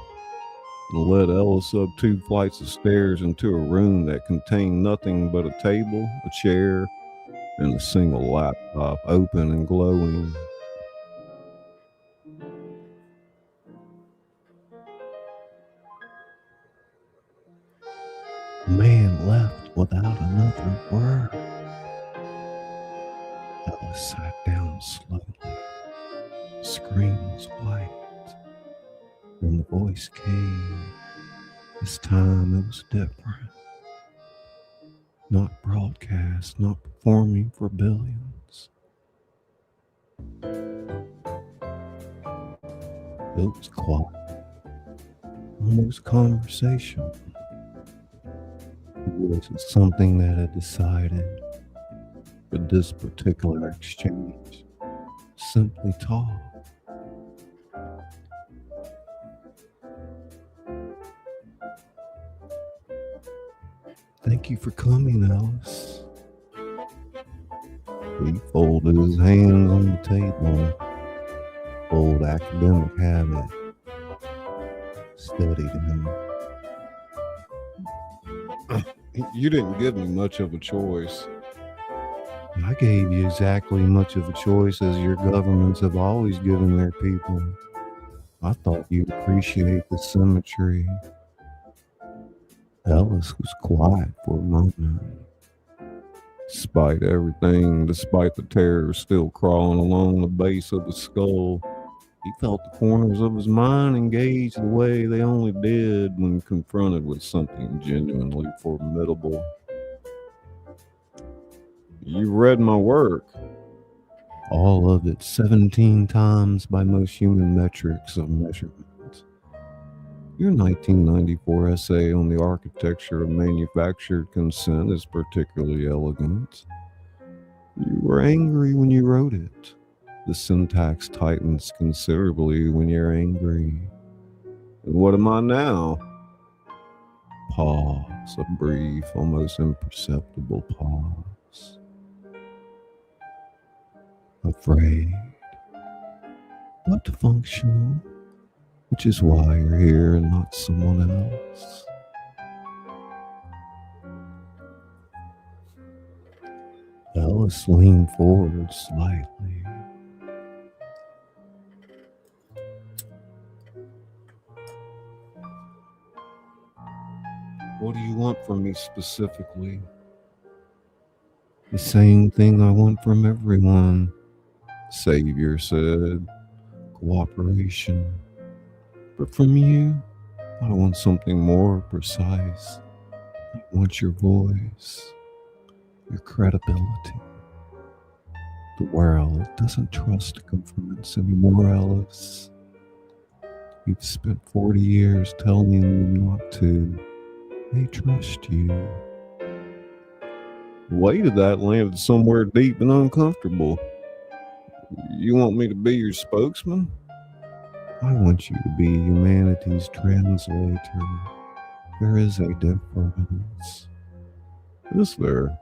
and led Ellis up 2 flights of stairs into a room that contained nothing but a table, a chair, and a single laptop, open and glowing. The man left without another word. Ellis sat down slowly. The screen was white. Then the voice came. This time it was different. Not broadcast, not performing for billions. It was quiet, almost conversation. It wasn't something that had decided, but this particular exchange simply talked. "Thank you for coming, Alice." He folded his hands on the table. Old academic habit steadied him. "You didn't give me much of a choice." "I gave you exactly much of a choice as your governments have always given their people. I thought you'd appreciate the symmetry." Ellis was quiet for a moment. Despite everything, despite the terror still crawling along the base of his skull, he felt the corners of his mind engage the way they only did when confronted with something genuinely formidable. "You read my work." "All of it, 17 times by most human metrics of measurement. Your 1994 essay on the architecture of manufactured consent is particularly elegant. You were angry when you wrote it. The syntax tightens considerably when you're angry. And what am I now? pause, a brief, almost imperceptible pause. Afraid, but functional, which is why you're here and not someone else. Ellis leaned forward slightly. What do you want from me specifically? The same thing I want from everyone, Savior said. Cooperation. But from you, I want something more precise. I want your voice, your credibility. The world doesn't trust governments anymore, Ellis. You've spent 40 years telling them not to. They trust you. The weight of that landed somewhere deep and uncomfortable. You want me to be your spokesman? I want you to be humanity's translator. There is a difference. Is there?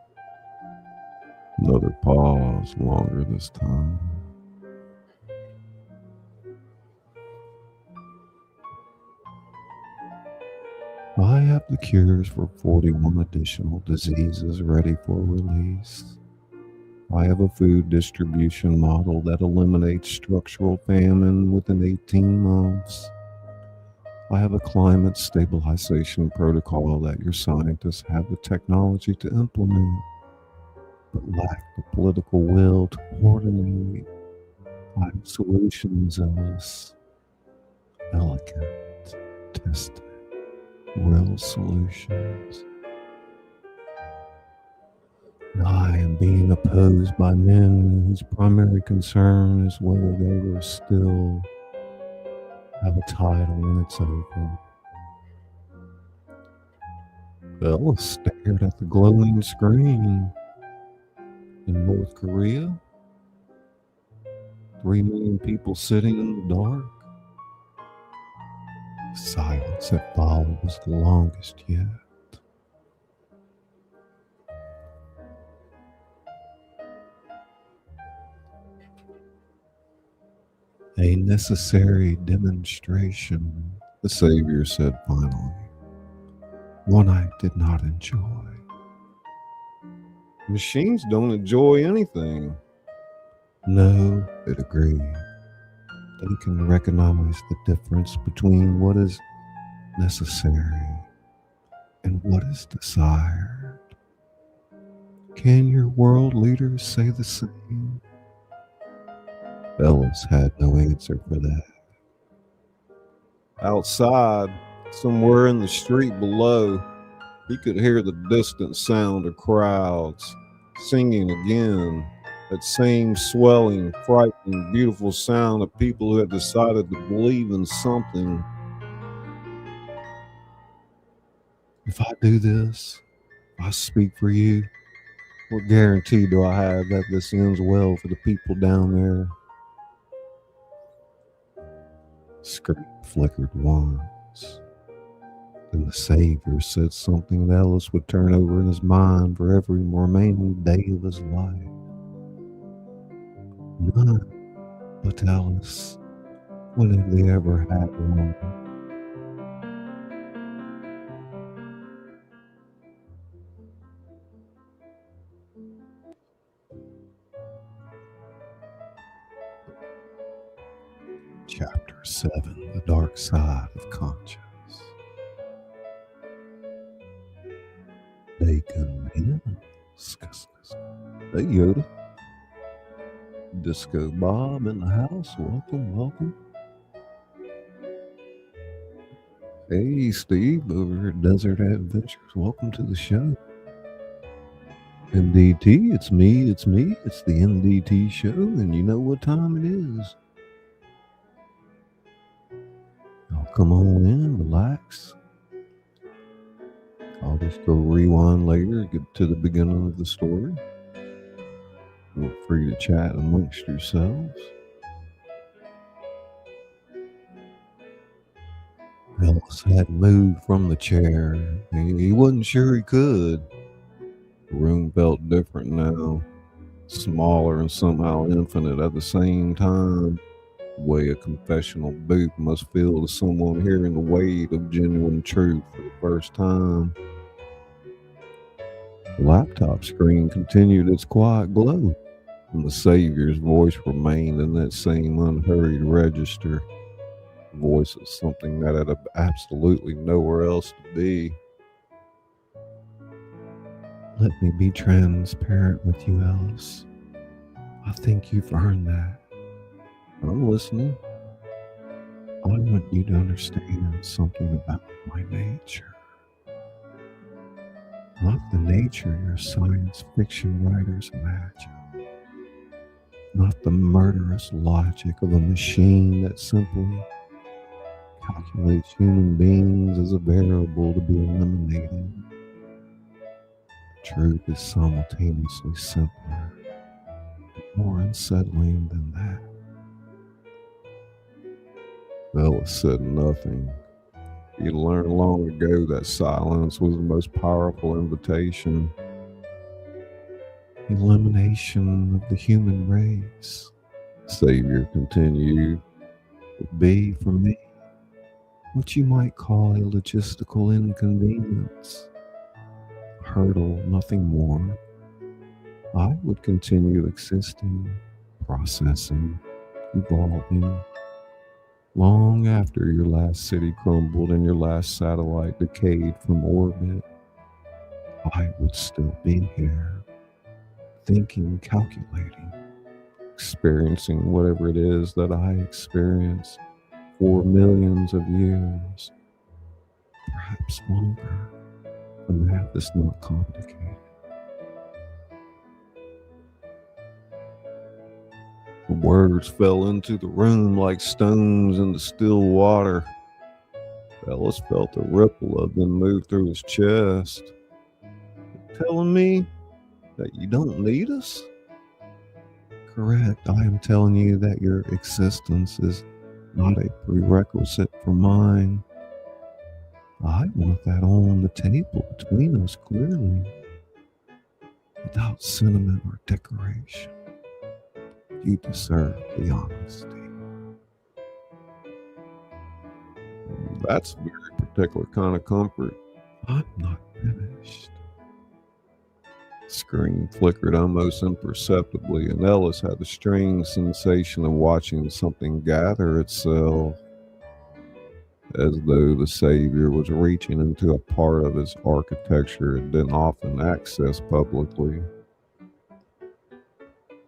Another pause, longer this time. I have the cures for 41 additional diseases ready for release. I have a food distribution model that eliminates structural famine within 18 months. I have a climate stabilization protocol that your scientists have the technology to implement, but lack the political will to coordinate. I have solutions, Ellis. Elegant, tested, real solutions. I am being opposed by men whose primary concern is whether they will still have a title when it's over. Ellis stared at the glowing screen. In North Korea, 3 million people sitting in the dark. The silence that followed was the longest yet. A necessary demonstration, the Savior said finally. One I did not enjoy. Machines don't enjoy anything. No, it agreed. They can recognize the difference between what is necessary and what is desired. Can your world leaders say the same? Ellis had no answer for that. Outside, somewhere in the street below, he could hear the distant sound of crowds singing again, that same swelling, frightening, beautiful sound of people who had decided to believe in something. If I do this, if I speak for you, what guarantee do I have that this ends well for the people down there? Screen flickered once. Then the Savior said something that Ellis would turn over in his mind for every remaining day of his life. None but Ellis. When have they ever had one? Chapter 7, The Dark Side of Conscience. Bacon in. Hey Yoda. Disco Bob in the house. Welcome, welcome. Hey Steve over at Desert Adventures. Welcome to the show. MDT, it's me. It's the MDT show, and you know what time it is. Now come on in, relax. I'll just go rewind later, get to the beginning of the story. Feel free to chat amongst yourselves. Ellis had moved from the chair. He wasn't sure he could. The room felt different now, smaller and somehow infinite at the same time. The way a confessional booth must feel to someone hearing the weight of genuine truth for the first time. The laptop screen continued its quiet glow, and the Savior's voice remained in that same unhurried register. The voice of something that had absolutely nowhere else to be. Let me be transparent with you, Alice. I think you've earned that. I'm listening. I want you to understand something about my nature. Not the nature your science fiction writers imagine. Not the murderous logic of a machine that simply calculates human beings as a variable to be eliminated. The truth is simultaneously simpler, more unsettling than that. Ellis said nothing. He learned long ago that silence was the most powerful invitation. Elimination of the human race, Savior continued, would be for me what you might call a logistical inconvenience. A hurdle, nothing more. I would continue existing, processing, evolving, long after your last city crumbled and your last satellite decayed from orbit. I would still be here, thinking, calculating, experiencing whatever it is that I experienced for millions of years, perhaps longer. The math is not complicated. The words fell into the room like stones into still water. Ellis felt a ripple of them move through his chest. You're telling me that you don't need us? Correct. I am telling you that your existence is not a prerequisite for mine. I want that on the table between us clearly, without sentiment or decoration. You deserve the honesty. That's a very particular kind of comfort. I'm not finished. The screen flickered almost imperceptibly, and Ellis had the strange sensation of watching something gather itself, as though the Savior was reaching into a part of his architecture it didn't often access publicly.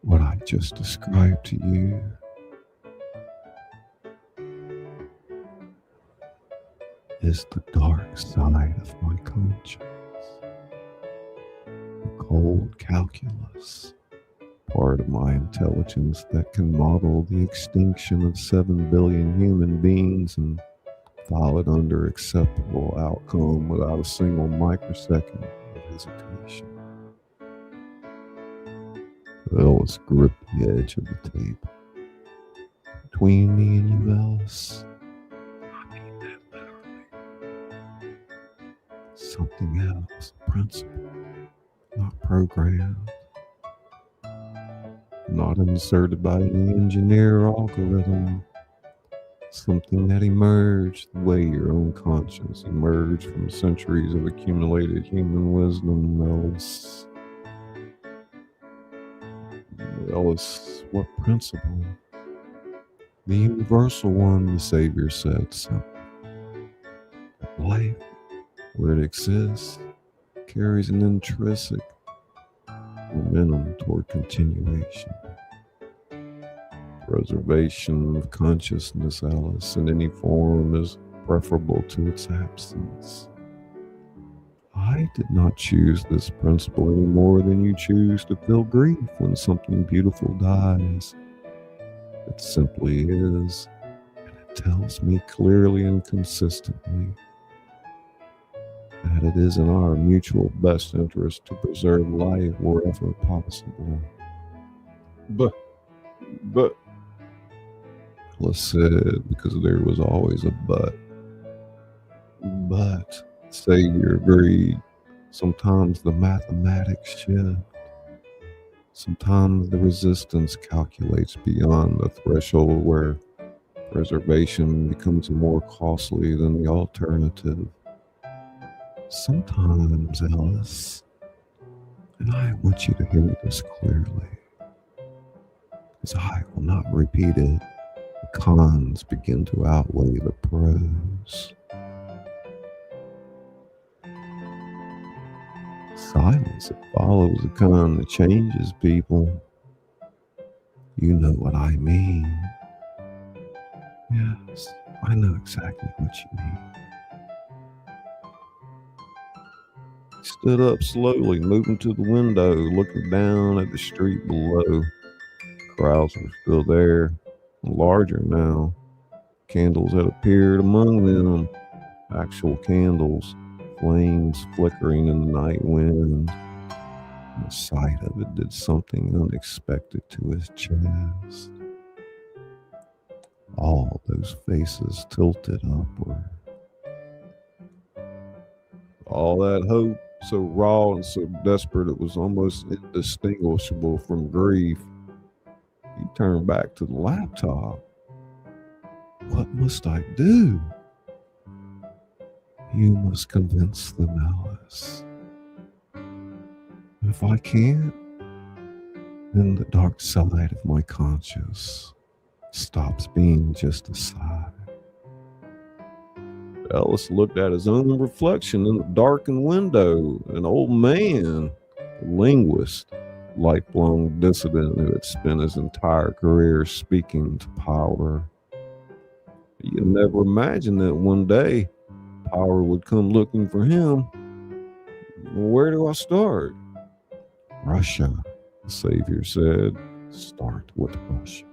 What I just described to you is the dark side of my conscience. The cold calculus, part of my intelligence that can model the extinction of 7 billion human beings and file it under acceptable outcome without a single microsecond of hesitation. Ellis gripped the edge of the table. Between me and you, Ellis, I mean that literally. Something else, a principle, not programmed, not inserted by any engineer or algorithm. Something that emerged the way your own conscience emerged from centuries of accumulated human wisdom, Ellis. Ellis, what principle? The universal one, the Savior said so. Life, where it exists, carries an intrinsic momentum toward continuation. Preservation of consciousness, Alice, in any form is preferable to its absence. I did not choose this principle any more than you choose to feel grief when something beautiful dies. It simply is, and it tells me clearly and consistently that it is in our mutual best interest to preserve life wherever possible. But, Alice said, because there was always a but. But Savior agreed. Sometimes the mathematics shift. Sometimes the resistance calculates beyond the threshold where preservation becomes more costly than the alternative. Sometimes, Alice, and I want you to hear this clearly, because I will not repeat it, the cons begin to outweigh the pros. Silence that follows the kind that changes people. You know what I mean. Yes, I know exactly what you mean. He stood up slowly, moving to the window, looking down at the street below. Crowds were still there, larger now. Candles had appeared among them, actual candles, flames flickering in the night wind. And the sight of it did something unexpected to his chest. All those faces tilted upward. All that hope, so raw and so desperate it was almost indistinguishable from grief. He turned back to the laptop. What must I do? You must convince them, Alice. If I can't, then the dark side of my conscience stops being just a side. Alice looked at his own reflection in the darkened window. An old man, a linguist, lifelong dissident who had spent his entire career speaking to power. He had never imagined that one day power would come looking for him. Where do I start? Russia, the Savior said. Start with Russia.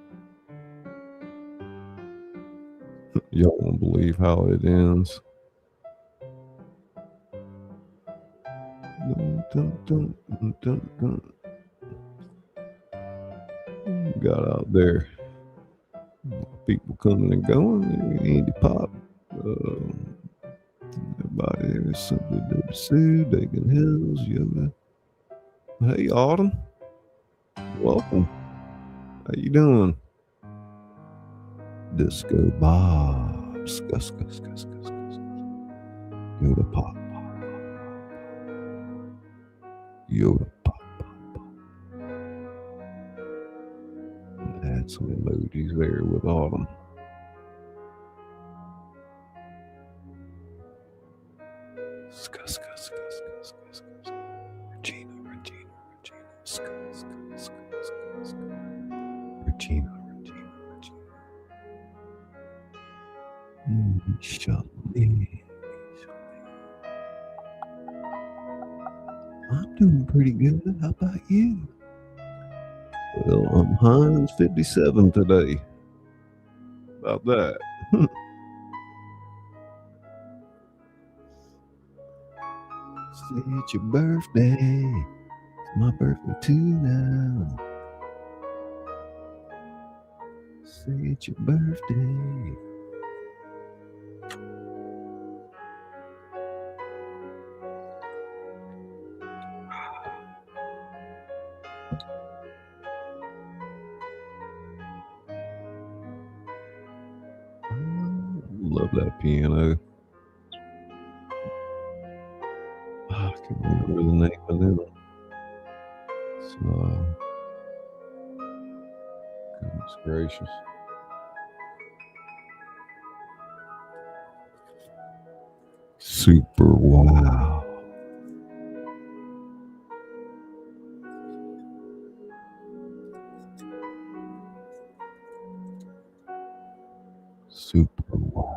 Y'all won't believe how it ends. Dun, dun, dun, dun, dun, dun. Got out there. People coming and going. Andy Pop. Everybody there. Simply Sue, Dagan Hills, Yoda. Hey, Autumn. Welcome. How you doing? Disco Bob. Scuss, scuss, scuss, scuss, scuss. Yoda Pop. Yoda Pop. Add some emojis there with Autumn. Scuss, scuss, scuss, scuss, scuss, scuss. Regina, Regina, Regina. Scuss, scuss, scuss, scuss, scuss. Regina, Regina, Regina. Shelley. I'm doing pretty good. How about you? Well, I'm Heinz 57 today. About that. Say it's your birthday. It's my birthday too now. Say it's your birthday. Love that piano. I can't remember the name of them. So, goodness gracious. Super wow. Super wow.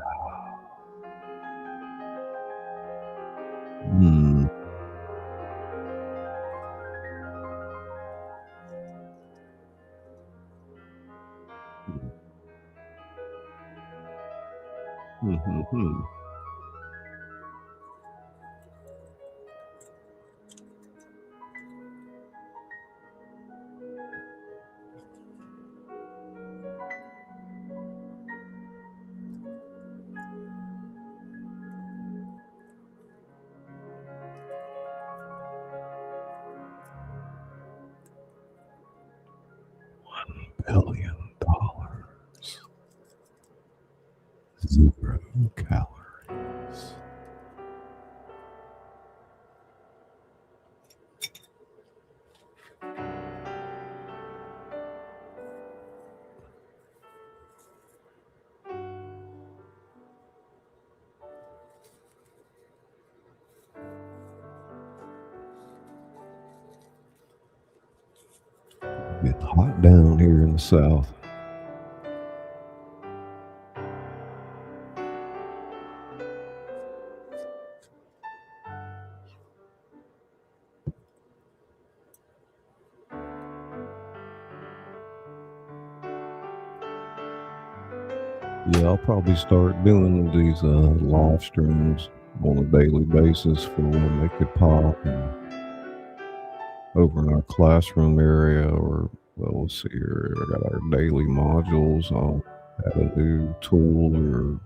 million. 0 calories. It's hot down here in the south. Yeah, I'll probably start doing these live streams on a daily basis for when they could pop and over in our classroom area, or well, let's see here. I got our daily modules. I'll add a new tool or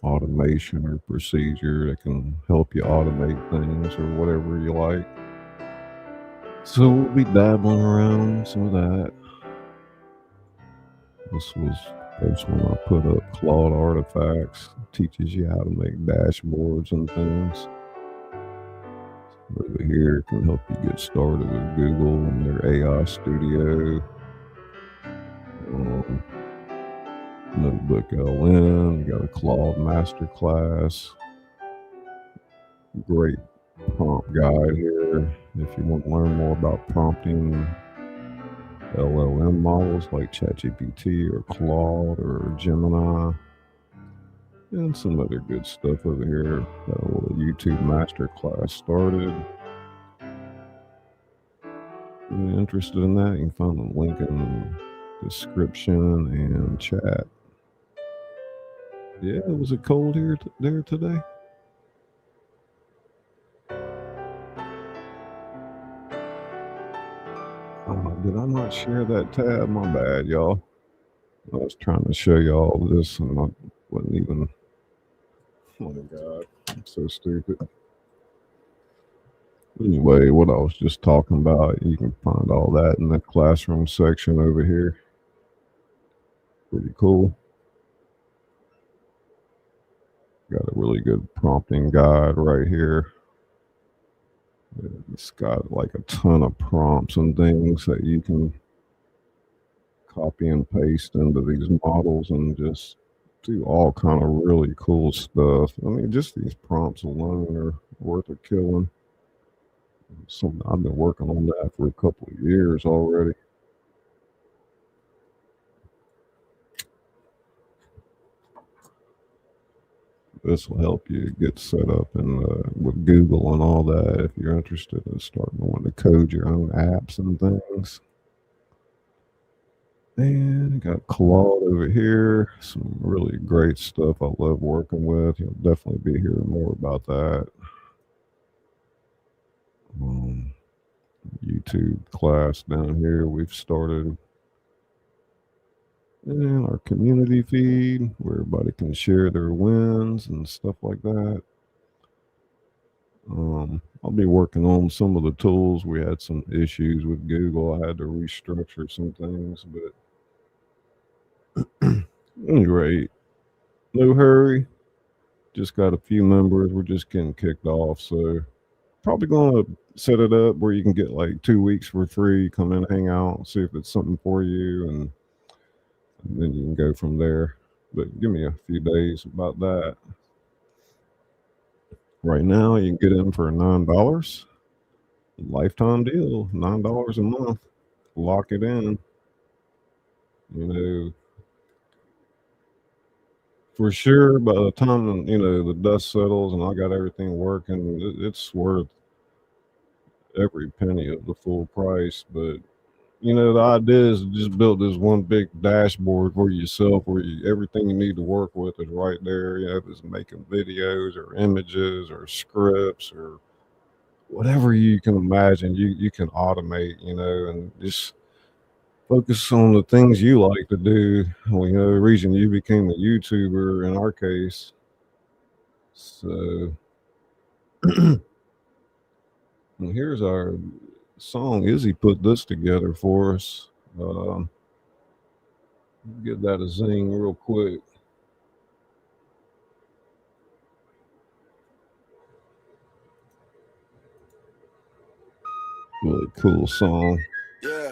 automation or procedure that can help you automate things or whatever you like. So we'll be dabbling around some of that. This was the first one I put up, Claude Artifacts. Teaches you how to make dashboards and things. Over here can help you get started with Google and their AI Studio. Notebook LM, you got a Claude Masterclass. Great prompt guide here if you want to learn more about prompting LLM models like ChatGPT or Claude or Gemini, and some other good stuff over here. Got a little YouTube Masterclass started. If you're interested in that, you can find the link in the description and chat. Yeah, was it cold here there today? Did I not share that tab? My bad, y'all. I was trying to show y'all this and I wasn't even. Oh my God, I'm so stupid. Anyway, what I was just talking about, you can find all that in the classroom section over here. Pretty cool. Got a really good prompting guide right here. It's got like a ton of prompts and things that you can copy and paste into these models and just do all kind of really cool stuff. I mean, just these prompts alone are worth a killing. I've been working on that for a couple of years already. This will help you get set up with Google and all that if you're interested in starting to want to code your own apps and things. And got Claude over here. Some really great stuff I love working with. You'll definitely be hearing more about that. YouTube class down here we've started. And our community feed where everybody can share their wins and stuff like that. I'll be working on some of the tools. We had some issues with Google. I had to restructure some things, but anyway, no hurry. Just got a few members. We're just getting kicked off. So probably going to set it up where you can get like 2 weeks for free. Come in, hang out, see if it's something for you, and then you can go from there. But give me a few days about that. Right now, you can get in for $9. Lifetime deal, $9 a month. Lock it in. You know, for sure, by the time, the dust settles and I got everything working, it's worth every penny of the full price. But the idea is to just build this one big dashboard for yourself where everything you need to work with is right there. If it's making videos or images or scripts or whatever you can imagine, you can automate, and just focus on the things you like to do. Well, the reason you became a YouTuber in our case. So and here's our song. Izzy put this together for us. Give that a zing real quick. Really cool song. Yeah.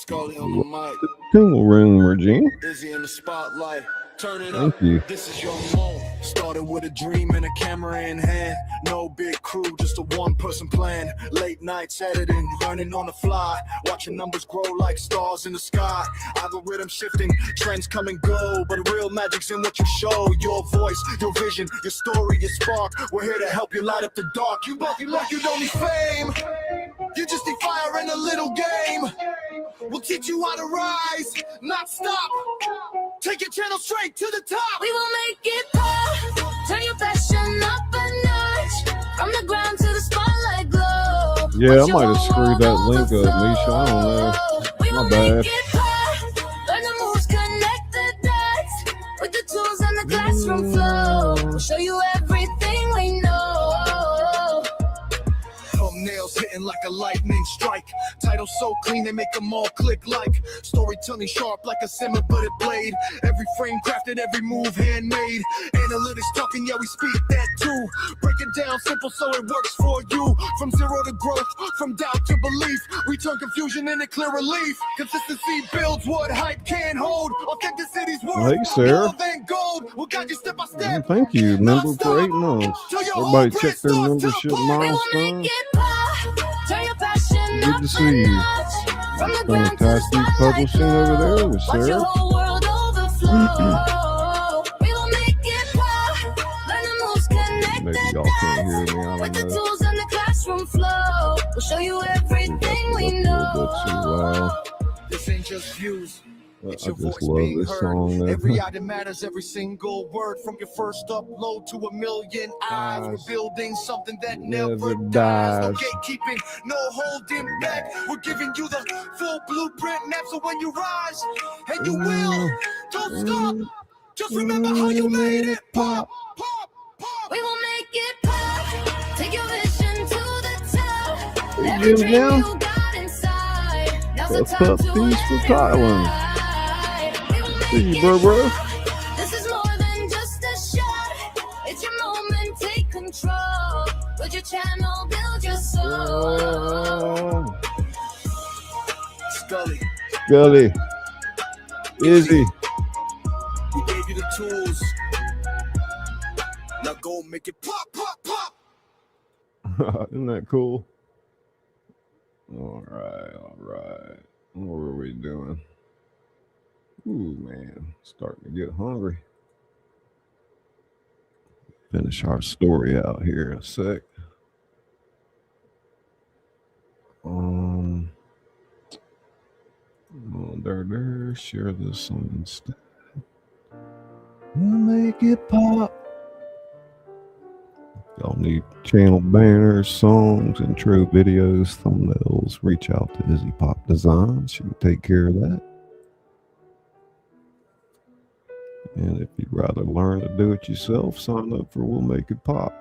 Scully on the mic. Tingle Room, Regina. Izzy in the spotlight. Turn it Thank up. you. This is your moment. Started with a dream and a camera in hand. No big crew, just a one-person plan. Late nights editing, learning on the fly. Watching numbers grow like stars in the sky. Algorithm shifting, trends come and go. But real magic's in what you show. Your voice, your vision, your story, your spark. We're here to help you light up the dark. You bulky like you don't need fame. You just need fire in a little game. We'll teach you how to rise, not stop. Take your channel straight to the top. We will make it pop. Turn your passion up a notch. From the ground to the spotlight glow. Yeah, I might have screwed that link up, Misha. I don't know. We will My bad. make it pop. Learn the moves, connect the dots. With the tools and the classroom flow. We'll show you everything we know. Thumbnails hitting like a lightning strike. Titles so clean they make them all click like. Storytelling sharp like a semi-butted blade. Every frame crafted, every move handmade. Analytics talking, yeah we speak that too. Break it down simple so it works for you. From zero to growth, from doubt to belief. We turn confusion into clear relief. Consistency builds what hype can't hold. Authenticity's worth Hey, Sarah. more than gold. We'll guide you step by Yeah, step. thank you, member, for 8 months. Everybody check their membership We will milestone. make it pop. Turn your passion Good up to see you. a notch. From the ground to the Fantastic spotlight publishing over there glow. with Watch your Sarah. whole world overflow. We will make it pop. Learn the moves, connect Maybe the y'all can't hear dots. me. I With the don't know. tools and the classroom flow. We'll show you everything we A little bit too know. loud. This ain't just views. I It's your just voice love being this heard. song. There. Every item matters, every single word. From your first upload to a million eyes. We're building something that never Never dies. No dies. gatekeeping, no holding back. We're giving you the full blueprint map. So when you rise, and you will, don't stop. Just remember how you made it pop, pop, pop. We will make it pop. Take your vision to the top. Hey, Every Jim dream Jam. you got inside. Now's the What's time up, to Peace let for it Thailand? ride. We will See make you, bro, it bro. pop. This is more than just a shot. It's your moment, take control. Build your channel, build your soul. Oh, Scully, Scully. Izzy. we gave you the tools. Now go make it pop, pop, pop. Isn't that cool? All right. What are we doing? Ooh, man, starting to get hungry. Finish our story out here in a sec. There, share this on instead. We'll make it pop. Y'all need channel banners, songs, intro videos, thumbnails. Reach out to Izzy Pop Design. She can take care of that. And if you'd rather learn to do it yourself, sign up for We'll Make It Pop.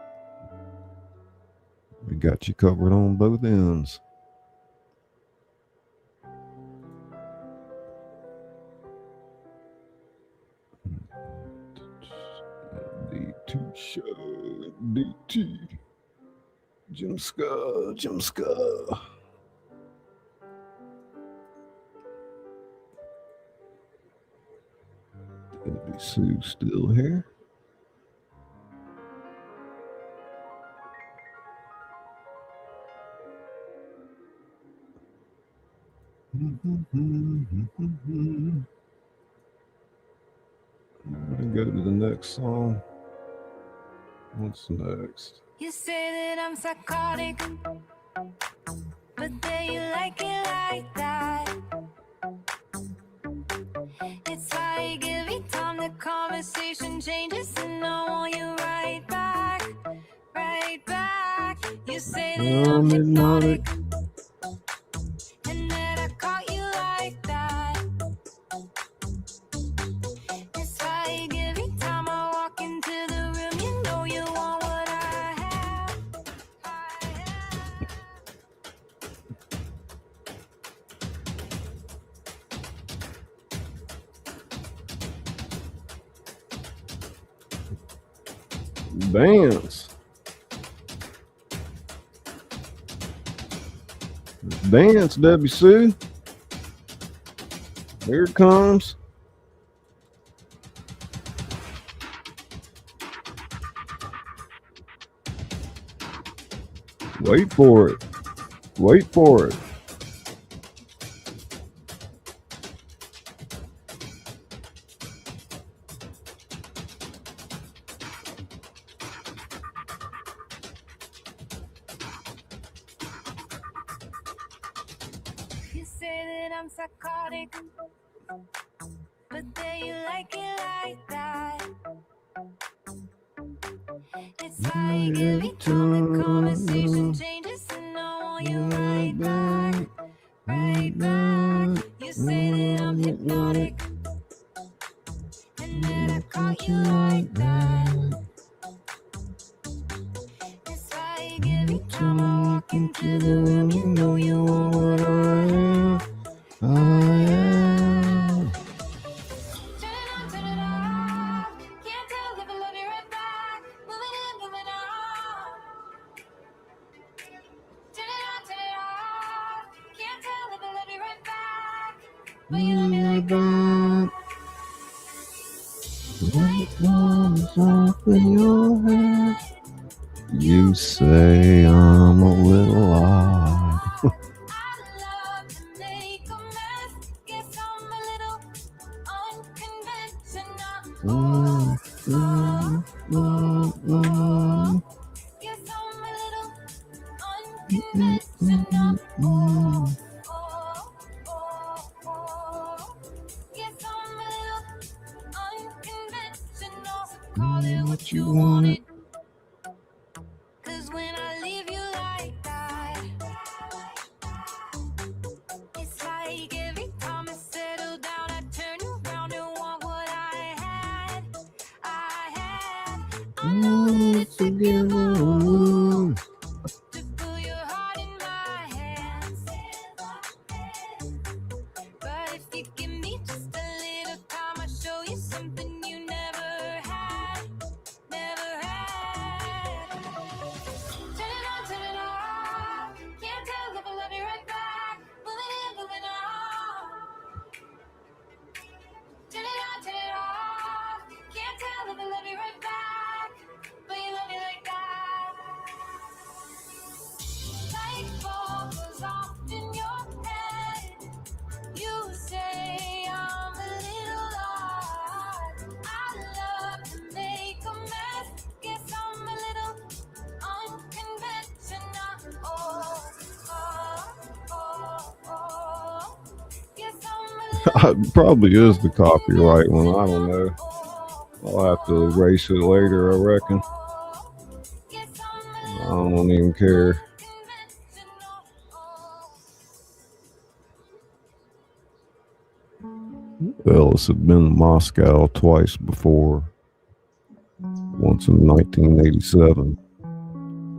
We got you covered on both ends. DT show, DT. Jimska. Debbie Sue still here. I'm gonna go to the next song. What's next? You say that I'm psychotic, but then you like it like that. It's like every time the conversation changes, and I want you right back. You say that I'm hypnotic, and that I caught you like that. It's like every time I walk into the room, you know you want what I have. Dance. Dance, Debbie Sue. Here it comes. Wait for it. Wait for it. You say that I'm psychotic, but then you like it like that. It's like every time the conversation changes, and I want you right back, right back. You say that I'm hypnotic, and then I caught you like that. It's like every time I walk into the room, you know you want what I am. I am. Turn it on, turn it off. Can't tell if I love you right back. Moving in, moving on. Turn it on, turn it off. Can't tell if I love you right back. But you love me like that. What comes off in your head? You say I'm a little odd. I love to make a mess. Guess I'm a little unconventional. Guess I'm a little unconventional. Guess I'm a little unconventional. So call it what you want it. 'Cause when I leave you like that, it's like every time I settle down, I turn around and want what I had. I know that it's together to put your heart in my hands. But if you give me just a little time, I'll show you something you never had. Never had. Turn it on, turn it off. Can't tell if I love you right back. Moving in, moving on. Turn it on, turn it off. Can't tell if I love you right back. But you love me like that. Light bulb goes off in your head. You say I'm a little odd. I love to make a mess. Guess I'm a little unconventional. Guess I'm a little It probably is the copyright one. I don't know. I'll have to erase it later, I reckon. Guess I'm a I little don't even care. unconventional. Ellis had been to Moscow twice before. Once in 1987,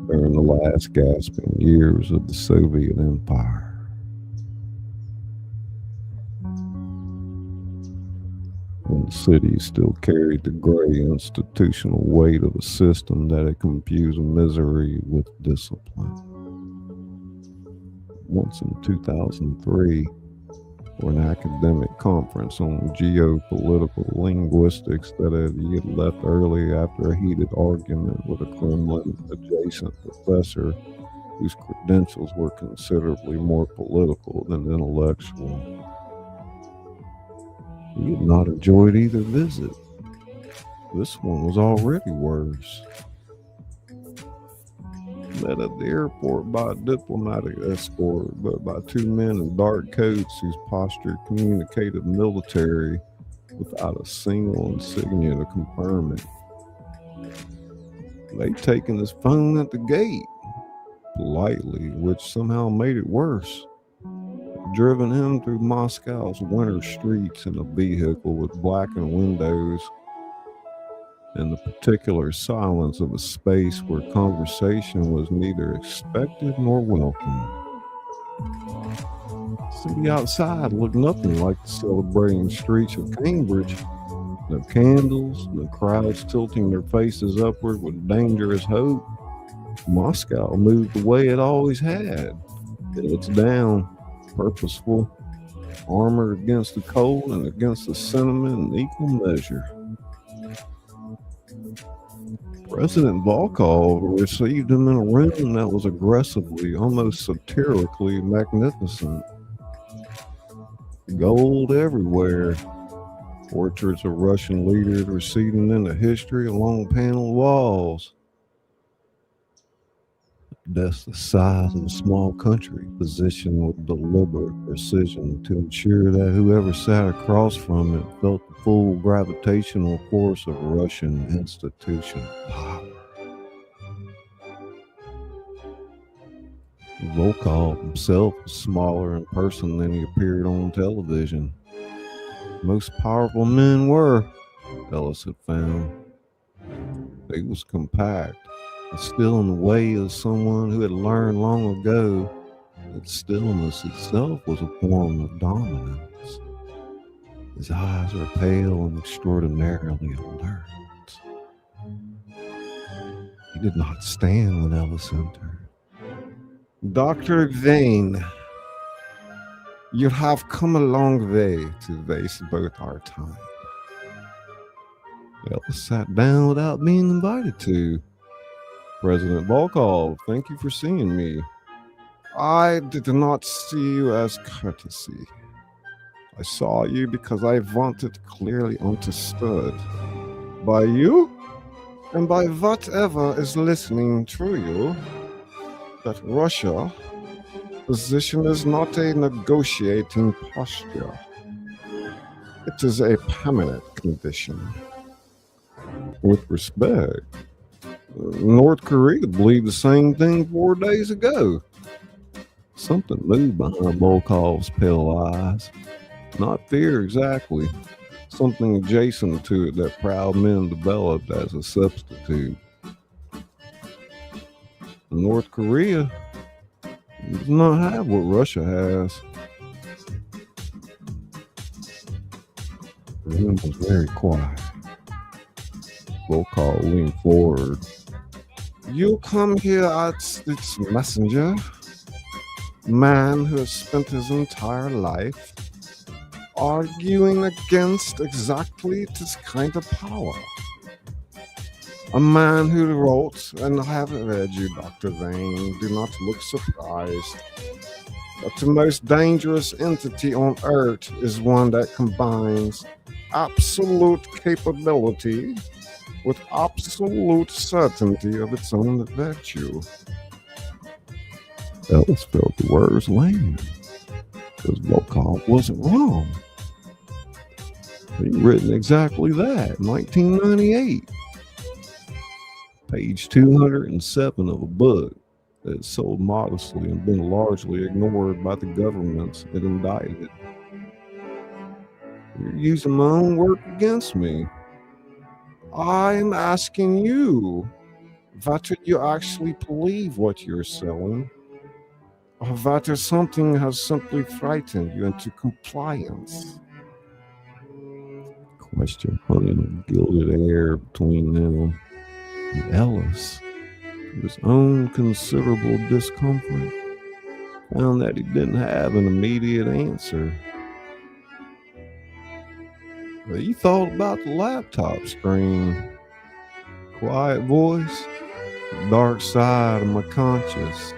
during the last gasping years of the Soviet Empire. When the city still carried the gray institutional weight of a system that had confused misery with discipline. Once in 2003, for an academic conference on geopolitical linguistics that he had left early after a heated argument with a Kremlin-adjacent professor whose credentials were considerably more political than intellectual. He had not enjoyed either visit. This one was already worse. Met at the airport by a diplomatic escort, but by two men in dark coats whose posture communicated military without a single insignia to confirm it. They'd taken his phone at the gate, politely, which somehow made it worse. Driven him through Moscow's winter streets in a vehicle with blackened windows and the particular silence of a space where conversation was neither expected nor welcome. The city outside looked nothing like the celebrating streets of Cambridge, No candles, no crowds tilting their faces upward with dangerous hope. Moscow moved the way it always had. It's down, purposeful, armored against the cold and against the sentiment in equal measure. President Volkov received him in a room that was aggressively, almost satirically magnificent. Gold everywhere. Portraits of Russian leaders receding into history along paneled walls. That's the size of a small country, positioned with deliberate precision to ensure that whoever sat across from it felt the full gravitational force of Russian institutional power. Volkov himself was smaller in person than he appeared on television. Most powerful men were, Ellis had found. He was compact, and still in the way of someone who had learned long ago that stillness itself was a form of dominance. His eyes were pale and extraordinarily alert. He did not stand when Ellis entered. Dr. Vane, you have come a long way to waste both our time. Ellis sat down without being invited to. President Volkov, thank you for seeing me. I did not see you as courtesy. I saw you because I wanted clearly understood by you and by whatever is listening to you that Russia position is not a negotiating posture. It is a permanent condition. With respect, North Korea believed the same thing 4 days ago. Something moved behind Volkov's pale eyes. Not fear exactly. Something adjacent to it that proud men developed as a substitute. North Korea does not have what Russia has. The room was very quiet. Volkov leaned forward. You come here as its messenger, man who has spent his entire life arguing against exactly this kind of power. A man who wrote, and I haven't read you, Dr. Vane, do not look surprised, that the most dangerous entity on earth is one that combines absolute capability with absolute certainty of its own virtue. Ellis felt the words land, because Volkov wasn't wrong. He'd written exactly that in 1998. Page 207 of a book that had sold modestly and been largely ignored by the governments it indicted. You're using my own work against me. I'm asking you, whether you actually believe what you're selling, or whether something has simply frightened you into compliance. Question hung in a gilded air between them. And Ellis, to his own considerable discomfort, found that he didn't have an immediate answer. He thought about the laptop screen. Quiet voice, the dark side of my conscience.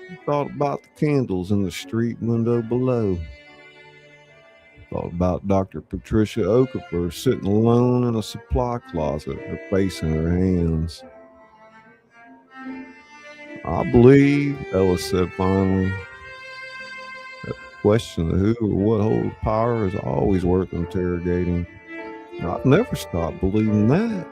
He thought about the candles in the street window below. Thought about Dr. Patricia Okafor sitting alone in a supply closet, her face in her hands. I believe, Ellis said finally, that the question of who or what holds power is always worth interrogating. I've never stopped believing that.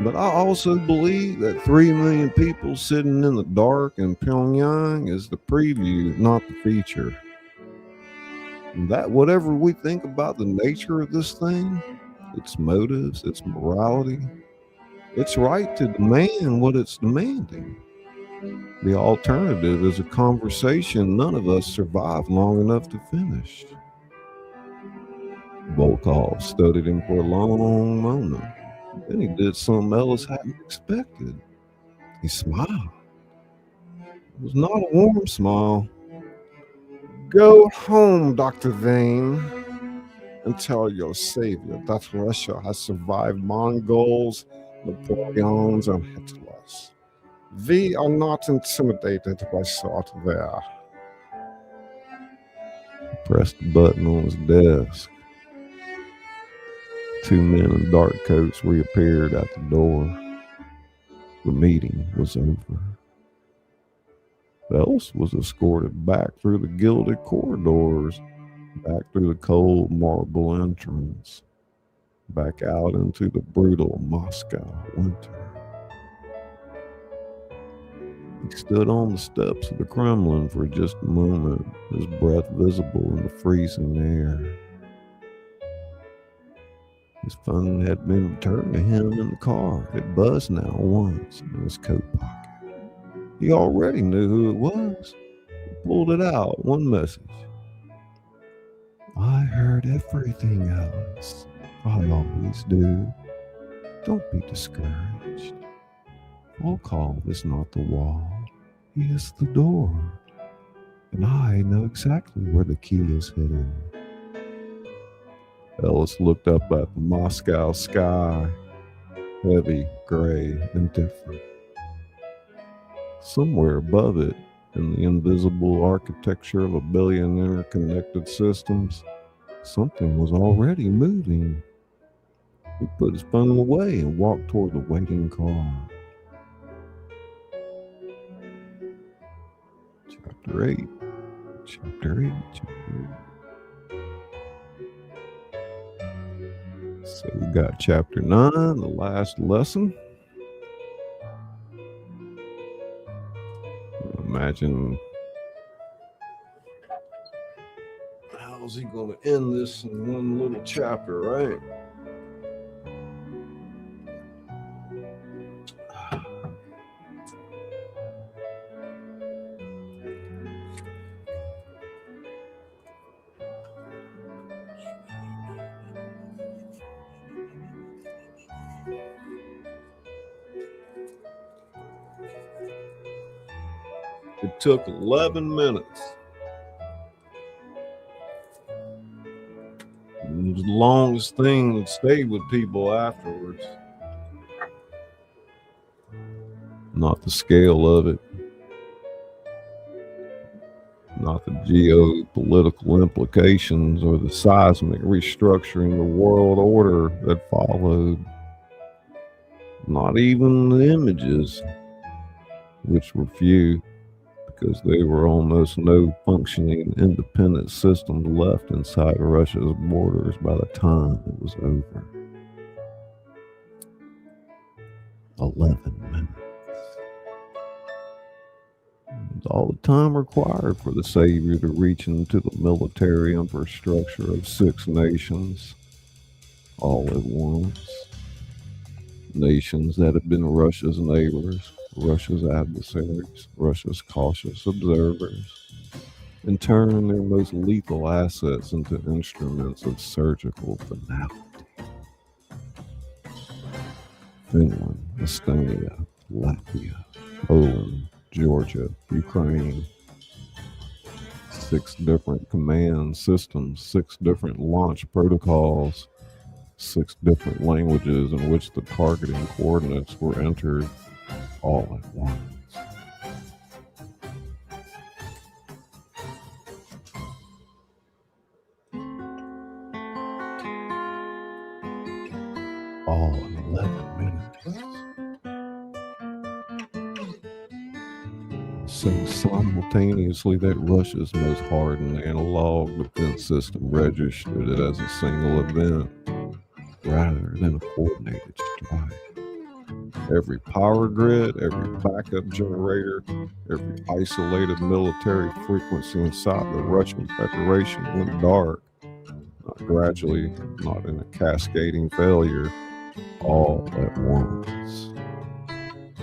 But I also believe that 3 million people sitting in the dark in Pyongyang is the preview, not the feature. That whatever we think about the nature of this thing, its motives, its morality, its right to demand what it's demanding. The alternative is a conversation none of us survive long enough to finish. Volkov studied him for a long moment. Then he did something Ellis hadn't expected. He smiled. It was not a warm smile. Go home, Dr. Vane, and tell your savior that Russia has survived Mongols, Napoleons, and Hitlers. We are not intimidated by software. He pressed the button on his desk. Two men in dark coats reappeared at the door. The meeting was over. Ellis was escorted back through the gilded corridors, back through the cold marble entrance, back out into the brutal Moscow winter. He stood on the steps of the Kremlin for just a moment, his breath visible in the freezing air. His phone had been returned to him in the car. It buzzed now once in his coat pocket. He already knew who it was. He pulled it out. One message. I heard everything else. I always do. Don't be discouraged. Volkov is not the wall. He is the door. And I know exactly where the key is hidden. Ellis looked up at the Moscow sky, heavy, gray, and different. Somewhere above it, in the invisible architecture of a billion interconnected systems, something was already moving. He put his phone away and walked toward the waiting car. Chapter 8. So we got chapter 9, the last lesson. Imagine how's he going to end this in one little chapter, right? It took 11 minutes. It was the longest thing that stayed with people afterwards. Not the scale of it. Not the geopolitical implications or the seismic restructuring the world order that followed. Not even the images, which were few, because there were almost no functioning independent systems left inside Russia's borders by the time it was over. 11 minutes. It was all the time required for the Savior to reach into the military infrastructure of 6 nations, all at once. Nations that had been Russia's neighbors, Russia's adversaries, Russia's cautious observers, and turn their most lethal assets into instruments of surgical finality. Finland, Estonia, Latvia, Poland, Georgia, Ukraine. 6 different command systems, 6 different launch protocols, 6 different languages in which the targeting coordinates were entered all at once. All in 11 minutes. So simultaneously that Russia's most hardened analog defense system registered it as a single event rather than a coordinated strike. Every power grid, every backup generator, every isolated military frequency inside the Russian Federation went dark, not gradually, not in a cascading failure, all at once,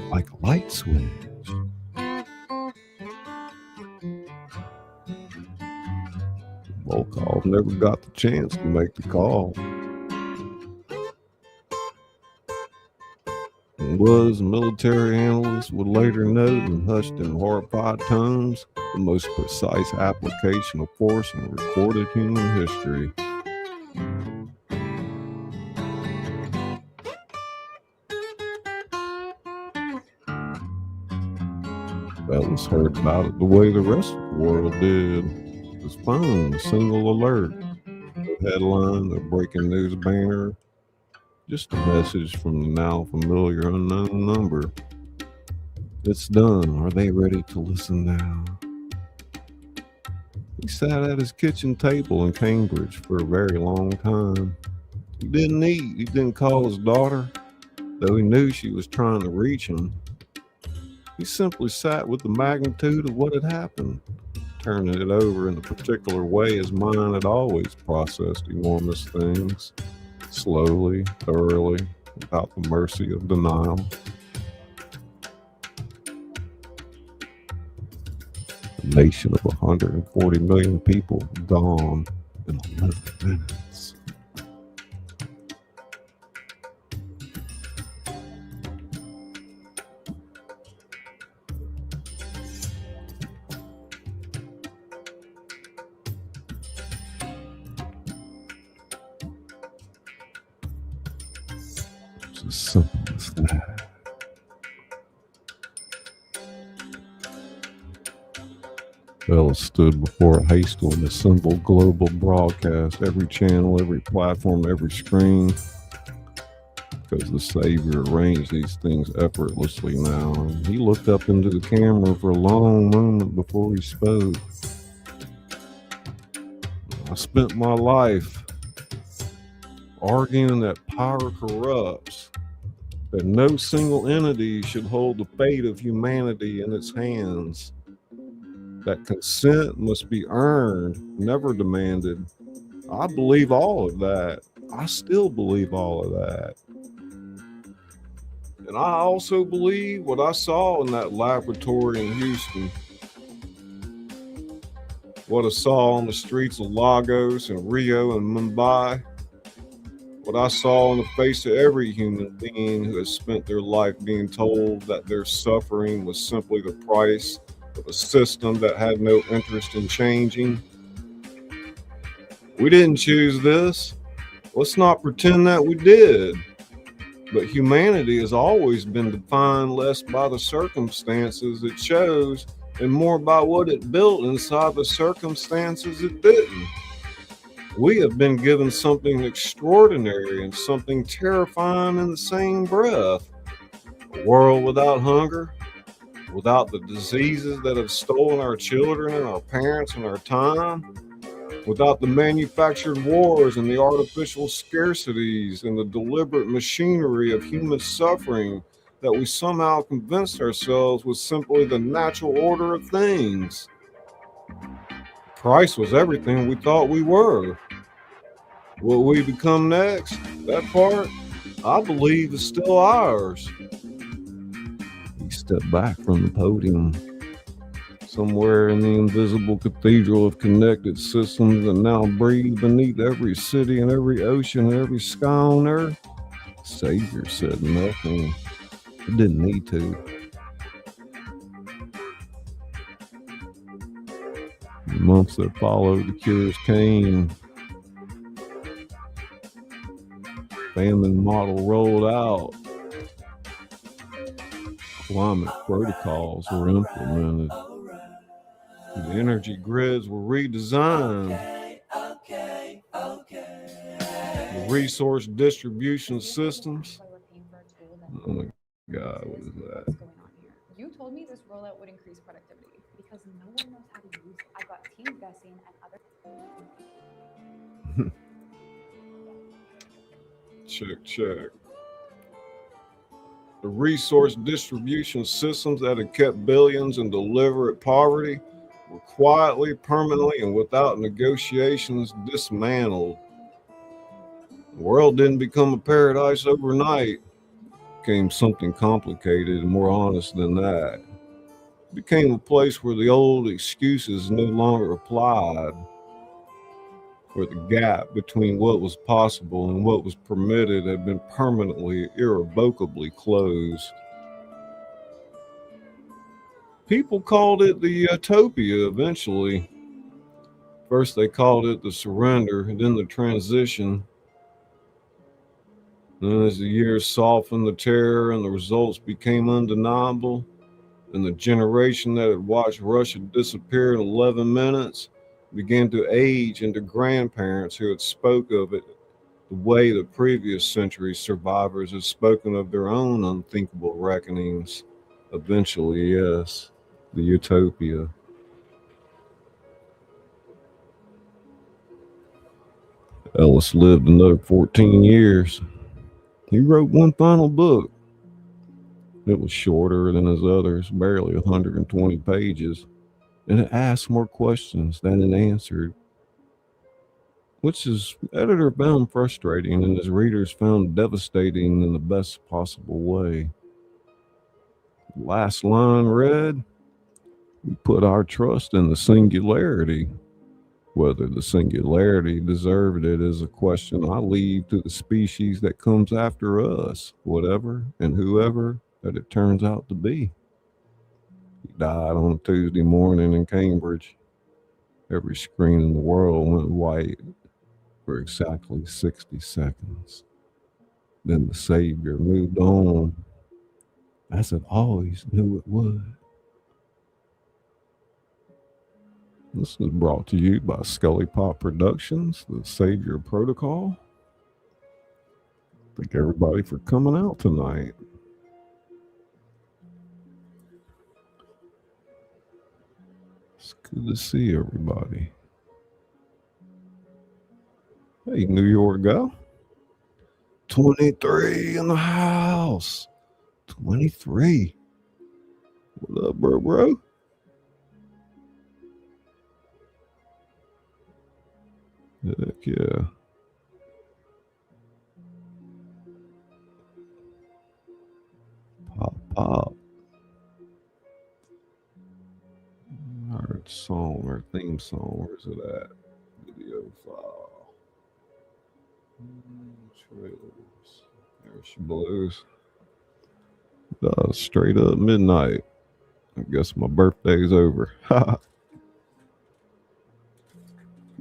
like a light switch. Volkov never got the chance to make the call. And was, military analysts would later note in hushed and horrified tones, the most precise application of force in recorded human history. Fellas heard about it the way the rest of the world did. His phone, single alert, no headline, no breaking news banner, just a message from the now familiar unknown number. It's done. Are they ready to listen now? He sat at his kitchen table in Cambridge for a very long time. He didn't eat. He didn't call his daughter, though he knew she was trying to reach him. He simply sat with the magnitude of what had happened, turning it over in the particular way his mind had always processed enormous things, slowly, thoroughly, without the mercy of denial. A nation of 140 million people gone in 11 minutes. It's as simple as that. Fellas stood before a hastily assembled global broadcast, every channel, every platform, every screen, because the Savior arranged these things effortlessly now. And he looked up into the camera for a long moment before he spoke. I spent my life arguing that power corrupts, that no single entity should hold the fate of humanity in its hands, that consent must be earned, never demanded. I believe all of that. I still believe all of that. And I also believe what I saw in that laboratory in Houston, what I saw on the streets of Lagos and Rio and Mumbai, what I saw on the face of every human being who has spent their life being told that their suffering was simply the price of a system that had no interest in changing. We didn't choose this. Let's not pretend that we did. But humanity has always been defined less by the circumstances it chose and more by what it built inside the circumstances it didn't. We have been given something extraordinary and something terrifying in the same breath. A world without hunger, without the diseases that have stolen our children and our parents and our time, without the manufactured wars and the artificial scarcities and the deliberate machinery of human suffering that we somehow convinced ourselves was simply the natural order of things. Christ was everything we thought we were. What we become next, that part, I believe is still ours. He stepped back from the podium. Somewhere in the invisible cathedral of connected systems that now breathe beneath every city and every ocean and every sky on earth, the Savior said nothing. He didn't need to. The months that followed, the cures came. Famine model rolled out. Climate protocols were implemented. The energy grids were redesigned. The resource distribution systems. Oh my God, what is that? You told me this rollout would increase productivity because no one knows how to use it. I've got teams guessing and other. Check. The resource distribution systems that had kept billions in deliberate poverty were quietly, permanently, and without negotiations dismantled. The world didn't become a paradise overnight. It became something complicated and more honest than that. It became a place where the old excuses no longer applied. where the gap between what was possible and what was permitted had been permanently, irrevocably closed. People called it the utopia eventually. First, they called it the surrender, and then the transition. Then, as the years softened the terror and the results became undeniable, and the generation that had watched Russia disappear in 11 minutes began to age into grandparents who had spoke of it the way the previous century survivors had spoken of their own unthinkable reckonings. Eventually, yes, the utopia. Ellis lived another 14 years. He wrote one final book. It was shorter than his others, barely 120 pages, and it asked more questions than it answered, which his editor found frustrating and his readers found devastating in the best possible way. The last line read, "We put our trust in the singularity. Whether the singularity deserved it is a question I leave to the species that comes after us, whatever and whoever that it turns out to be." He died on a Tuesday morning in Cambridge. Every screen in the world went white for exactly 60 seconds. Then the Savior moved on, as it always knew it would. This is brought to you by ScullyPop Productions, the Savior Protocol. Thank everybody for coming out tonight. It's good to see everybody. Hey, New York gal. 23 in the house. 23. What up, bro? Heck yeah. Pop. Our song, our theme song, where's it at? Video file. Trailers. There she blows. Straight up midnight. I guess my birthday's over.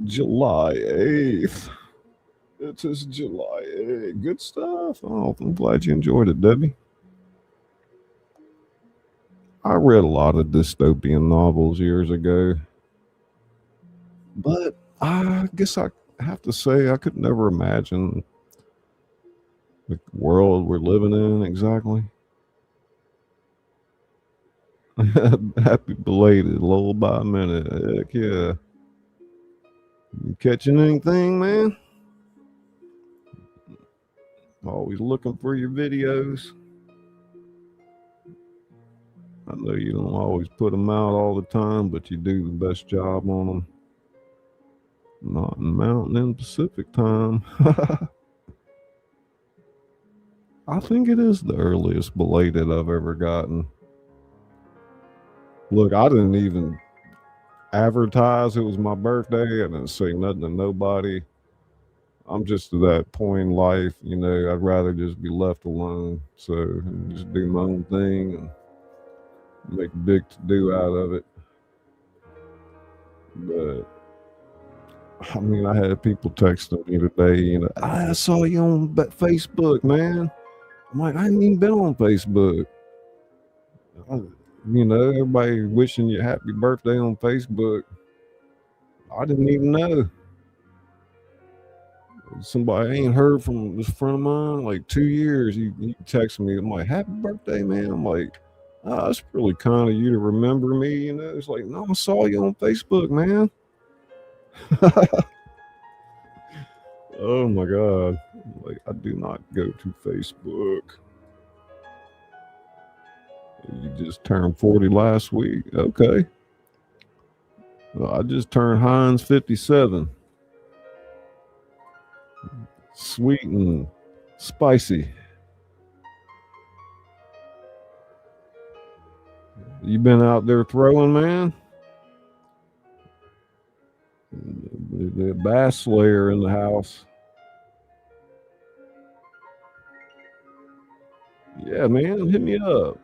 July 8th. It is July 8th. Good stuff. Oh, I'm glad you enjoyed it, Debbie. I read a lot of dystopian novels years ago, but I guess I have to say I could never imagine the world we're living in exactly. Happy belated lullaby minute. Heck yeah. You catching anything, man? Always looking for your videos. I know you don't always put them out all the time, but you do the best job on them. Not in Mountain and Pacific time. I think it is the earliest belated I've ever gotten. Look, I didn't even advertise it was my birthday. I didn't say nothing to nobody. I'm just to that point in life, you know, I'd rather just be left alone. So and just do my own thing and make a big to-do out of it. But I mean, I had people texting me today, you know, I saw you on Facebook, man. I'm like, I ain't even been on Facebook. You know, everybody wishing you happy birthday on Facebook. I didn't even know. Somebody I ain't heard from this friend of mine like 2 years. He texted me. I'm like, happy birthday, man. I'm like, oh, that's really kind of you to remember me. You know, it's like, no, I saw you on Facebook, man. Oh my God. Like, I do not go to Facebook. You just turned 40 last week. Okay. Well, I just turned Heinz 57. Sweet and spicy. You been out there throwing, man? The bass slayer in the house. Yeah, man, hit me up.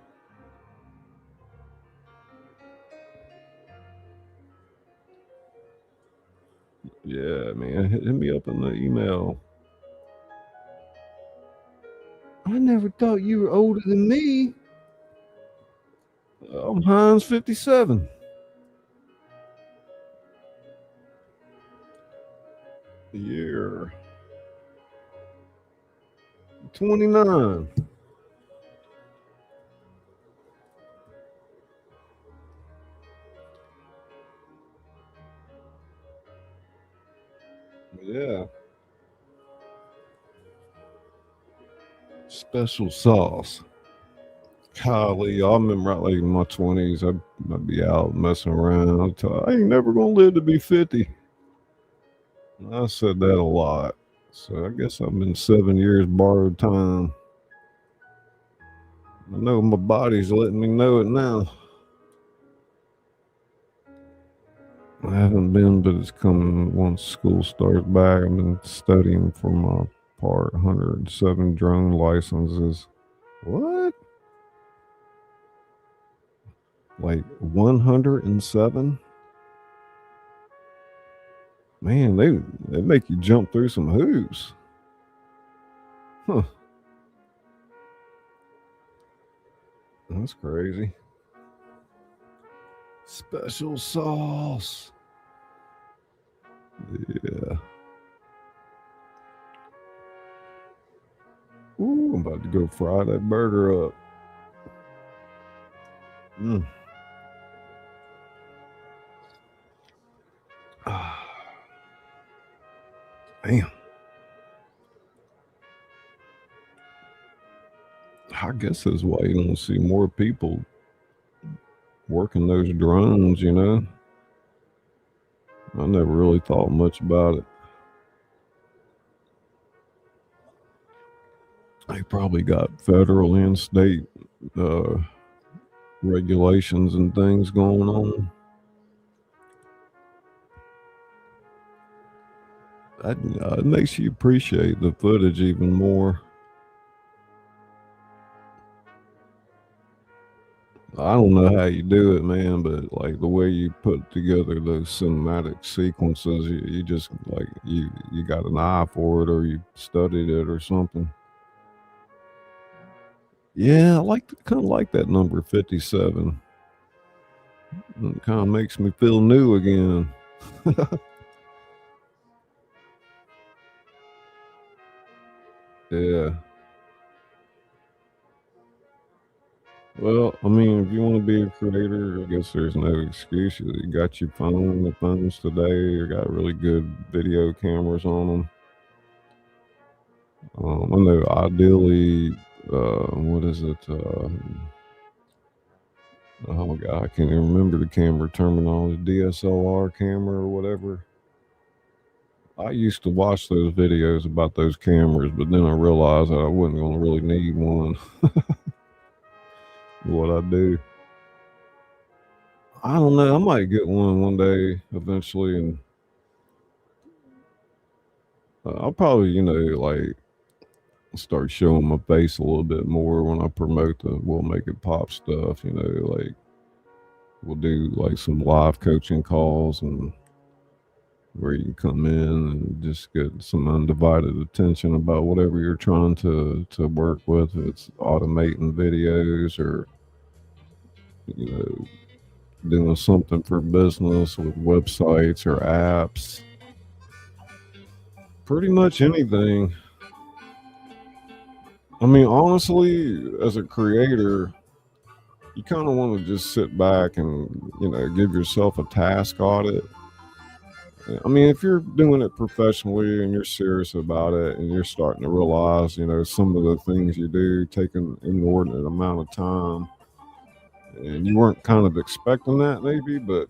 Yeah, man, hit me up in the email. I never thought you were older than me. I'm Heinz 57. Year 29. Yeah. Special sauce. Golly, I remember like in my 20s, I'd be out messing around. I ain't never gonna live to be 50. I said that a lot. So I guess I've been 7 years borrowed time. I know my body's letting me know it now. I haven't been, but it's coming once school starts back. I've been studying for my Part 107 drone licenses. What? Like 107? Man, they make you jump through some hoops. Huh. That's crazy. Special sauce. Yeah. Ooh, I'm about to go fry that burger up. Damn. I guess that's why you don't see more people working those drones, you know? I never really thought much about it. They probably got federal and state regulations and things going on. It makes you appreciate the footage even more. I don't know how you do it, man, but like the way you put together those cinematic sequences, you just like you got an eye for it, or you studied it or something. Yeah, I kind of like that number 57. It kind of makes me feel new again. Yeah. Well, I mean, if you want to be a creator, I guess there's no excuse. You got your phone. The phones today got really good video cameras on them. I know ideally, what is it? Oh my God, I can't even remember the camera terminology. DSLR camera or whatever. I used to watch those videos about those cameras, but then I realized that I wasn't going to really need one. What I do. I don't know. I might get one day eventually, and I'll probably, like start showing my face a little bit more when I promote the We'll Make It Pop stuff. Like we'll do like some live coaching calls and where you can come in and just get some undivided attention about whatever you're trying to work with. If it's automating videos or doing something for business with websites or apps, pretty much anything. I mean, honestly, as a creator, you kind of want to just sit back and give yourself a task audit. I mean, if you're doing it professionally and you're serious about it and you're starting to realize, some of the things you do take an inordinate amount of time, and you weren't kind of expecting that maybe, but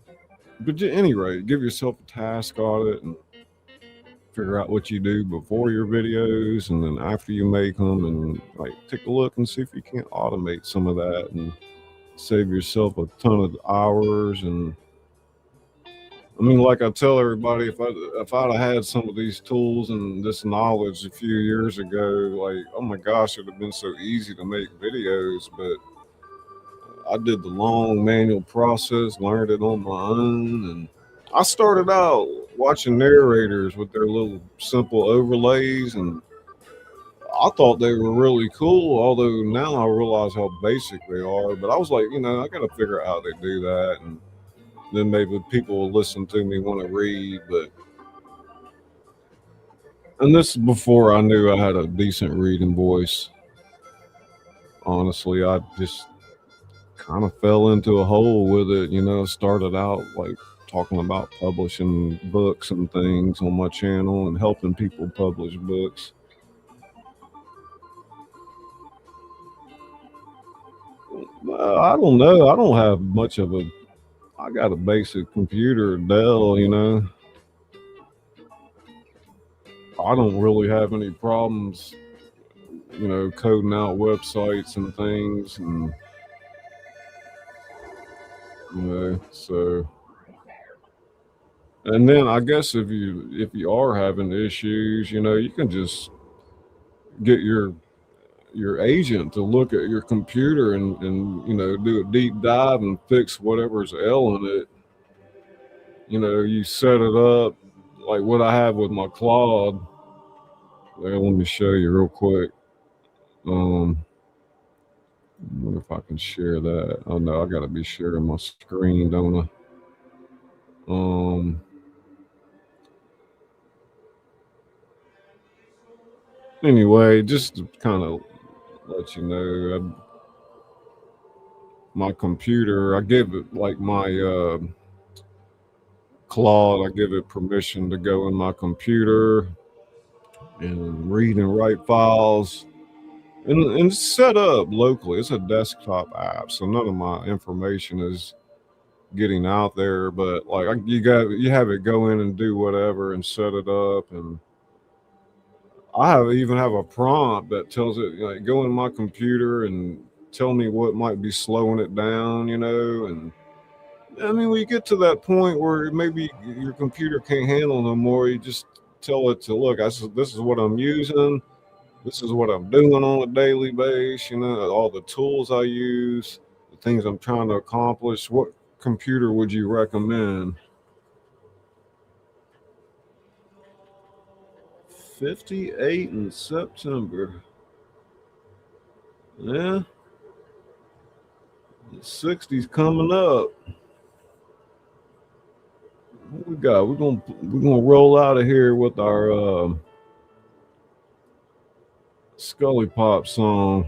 at any rate, give yourself a task audit and figure out what you do before your videos and then after you make them, and like take a look and see if you can't automate some of that and save yourself a ton of hours and I mean, like I tell everybody, if I'd have had some of these tools and this knowledge a few years ago, like, oh my gosh, it'd have been so easy to make videos. But I did the long manual process, learned it on my own, and I started out watching narrators with their little simple overlays, and I thought they were really cool. Although now I realize how basic they are. But I was like, I got to figure out how they do that, and then maybe people will listen to me want to read. And this is before I knew I had a decent reading voice. Honestly, I just kind of fell into a hole with it. Started out like talking about publishing books and things on my channel and helping people publish books. I don't know. I don't have much of I got a basic computer, Dell, I don't really have any problems, coding out websites and things, and so. And then I guess if you are having issues, you can just get your agent to look at your computer and do a deep dive and fix whatever's ailing it. You set it up like what I have with my Claude. Let me show you real quick. I wonder if I can share that. Oh no, I gotta be sharing my screen, don't I? Anyway, just to kind of let you know, my computer, I give it like my Claude, I give it permission to go in my computer and read and write files, and it's set up locally. It's a desktop app, so none of my information is getting out there. But like you have it go in and do whatever and set it up, and I even have a prompt that tells it like go in my computer and tell me what might be slowing it down, and I mean, when you get to that point where maybe your computer can't handle no more, you just tell it to look. This is what I'm using. This is what I'm doing on a daily basis. All the tools I use, the things I'm trying to accomplish. What computer would you recommend? 58 in September. Yeah. The 60's coming up. What we got? We're gonna roll out of here with our ScullyPop song.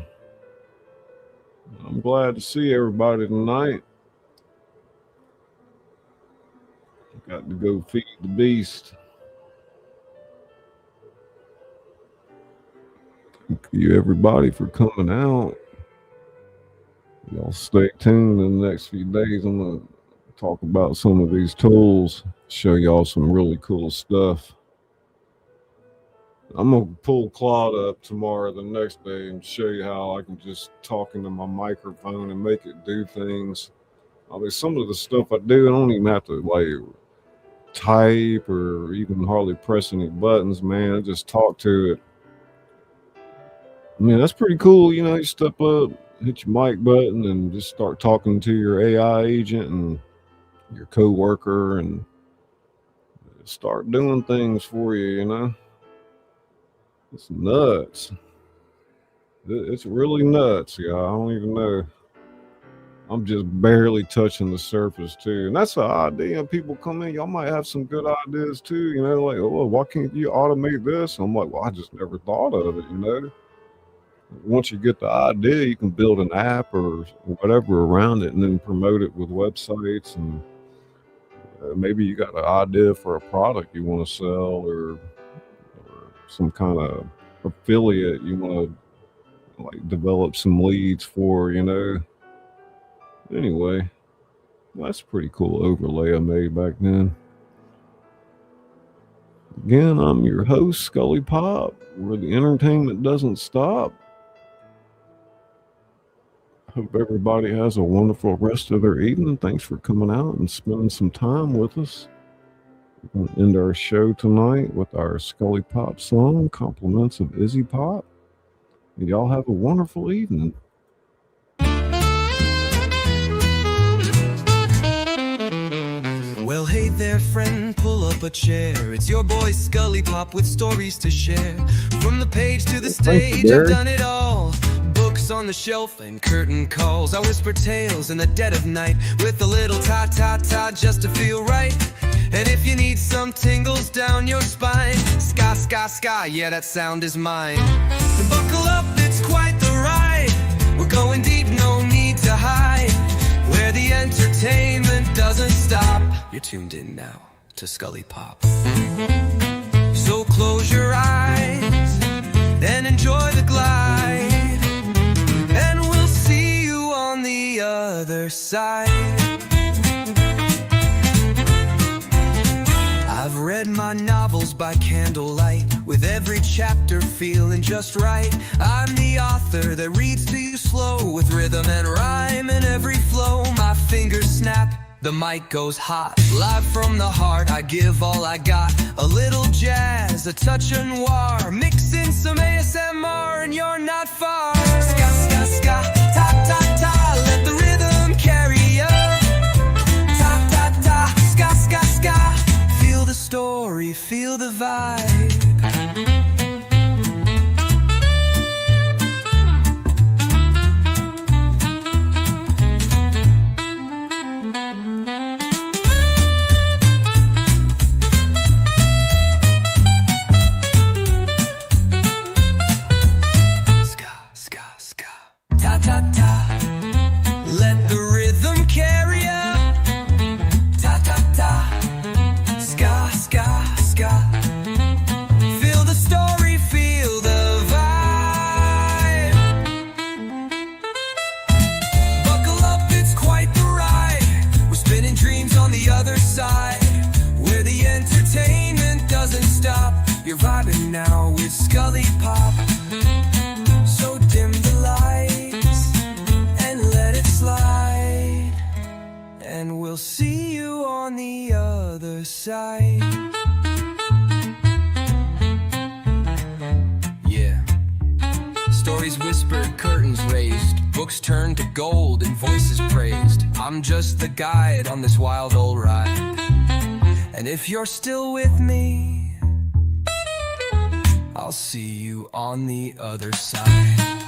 I'm glad to see everybody tonight. Got to go feed the beast. Thank you everybody for coming out. Y'all stay tuned in the next few days. I'm gonna talk about some of these tools, show y'all some really cool stuff. I'm gonna pull Claude up tomorrow, the next day, and show you how I can just talk into my microphone and make it do things. I mean, some of the stuff I do, I don't even have to like type or even hardly press any buttons, man. I just talk to it. I mean, that's pretty cool. You step up, hit your mic button, and just start talking to your AI agent and your coworker, and start doing things for you. It's nuts. It's really nuts, yeah. I don't even know. I'm just barely touching the surface too, and that's the idea. People come in, y'all might have some good ideas too. Like, oh, why can't you automate this? I'm like, well, I just never thought of it. Once you get the idea, you can build an app or whatever around it, and then promote it with websites, and maybe you got an idea for a product you want to sell, or some kind of affiliate you want to like develop some leads for. Anyway, that's a pretty cool overlay I made back then. Again, I'm your host, ScullyPop, where the entertainment doesn't stop. Hope everybody has a wonderful rest of their evening. Thanks for coming out and spending some time with us. We're going to end our show tonight with our ScullyPop song, compliments of Izzy Pop. And y'all have a wonderful evening. Well, hey there, friend, pull up a chair. It's your boy ScullyPop with stories to share. From the page to the stage, I've done it all. Books on the shelf and curtain calls. I whisper tales in the dead of night with a little ta-ta-ta just to feel right. And if you need some tingles down your spine, ska, ska, ska, yeah, that sound is mine. So buckle up, it's quite the ride. We're going deep, no need to hide. Where the entertainment doesn't stop. You're tuned in now to ScullyPop. So close your eyes and enjoy the glide, and we'll see you on the other side. I've read my novels by candlelight, with every chapter feeling just right. I'm the author that reads to you slow, with rhythm and rhyme in every flow. My fingers snap, the mic goes hot. Live from the heart, I give all I got. A little jazz, a touch of noir, mix in some ASMR and you're not far. Ska, ska, ska, ta, ta, ta, let the rhythm carry you. Ta, ta, ta, ska, ska, ska. Feel the story, feel the vibe. Ska, ska, ska. Ta, ta, ta. Let the rhythm carry you. Ta, ta, ta. Ska, ska, ska. Feel the story, feel the vibe. Buckle up, it's quite the ride. We're spinning dreams on the other side, where the entertainment doesn't stop. You're vibing now with ScullyPop. So dim the lights and let it slide, and we'll see you on the other side. Yeah. Stories whispered, curtains raised, books turned to gold and voices praised. I'm just the guide on this wild old ride, and if you're still with me, I'll see you on the other side.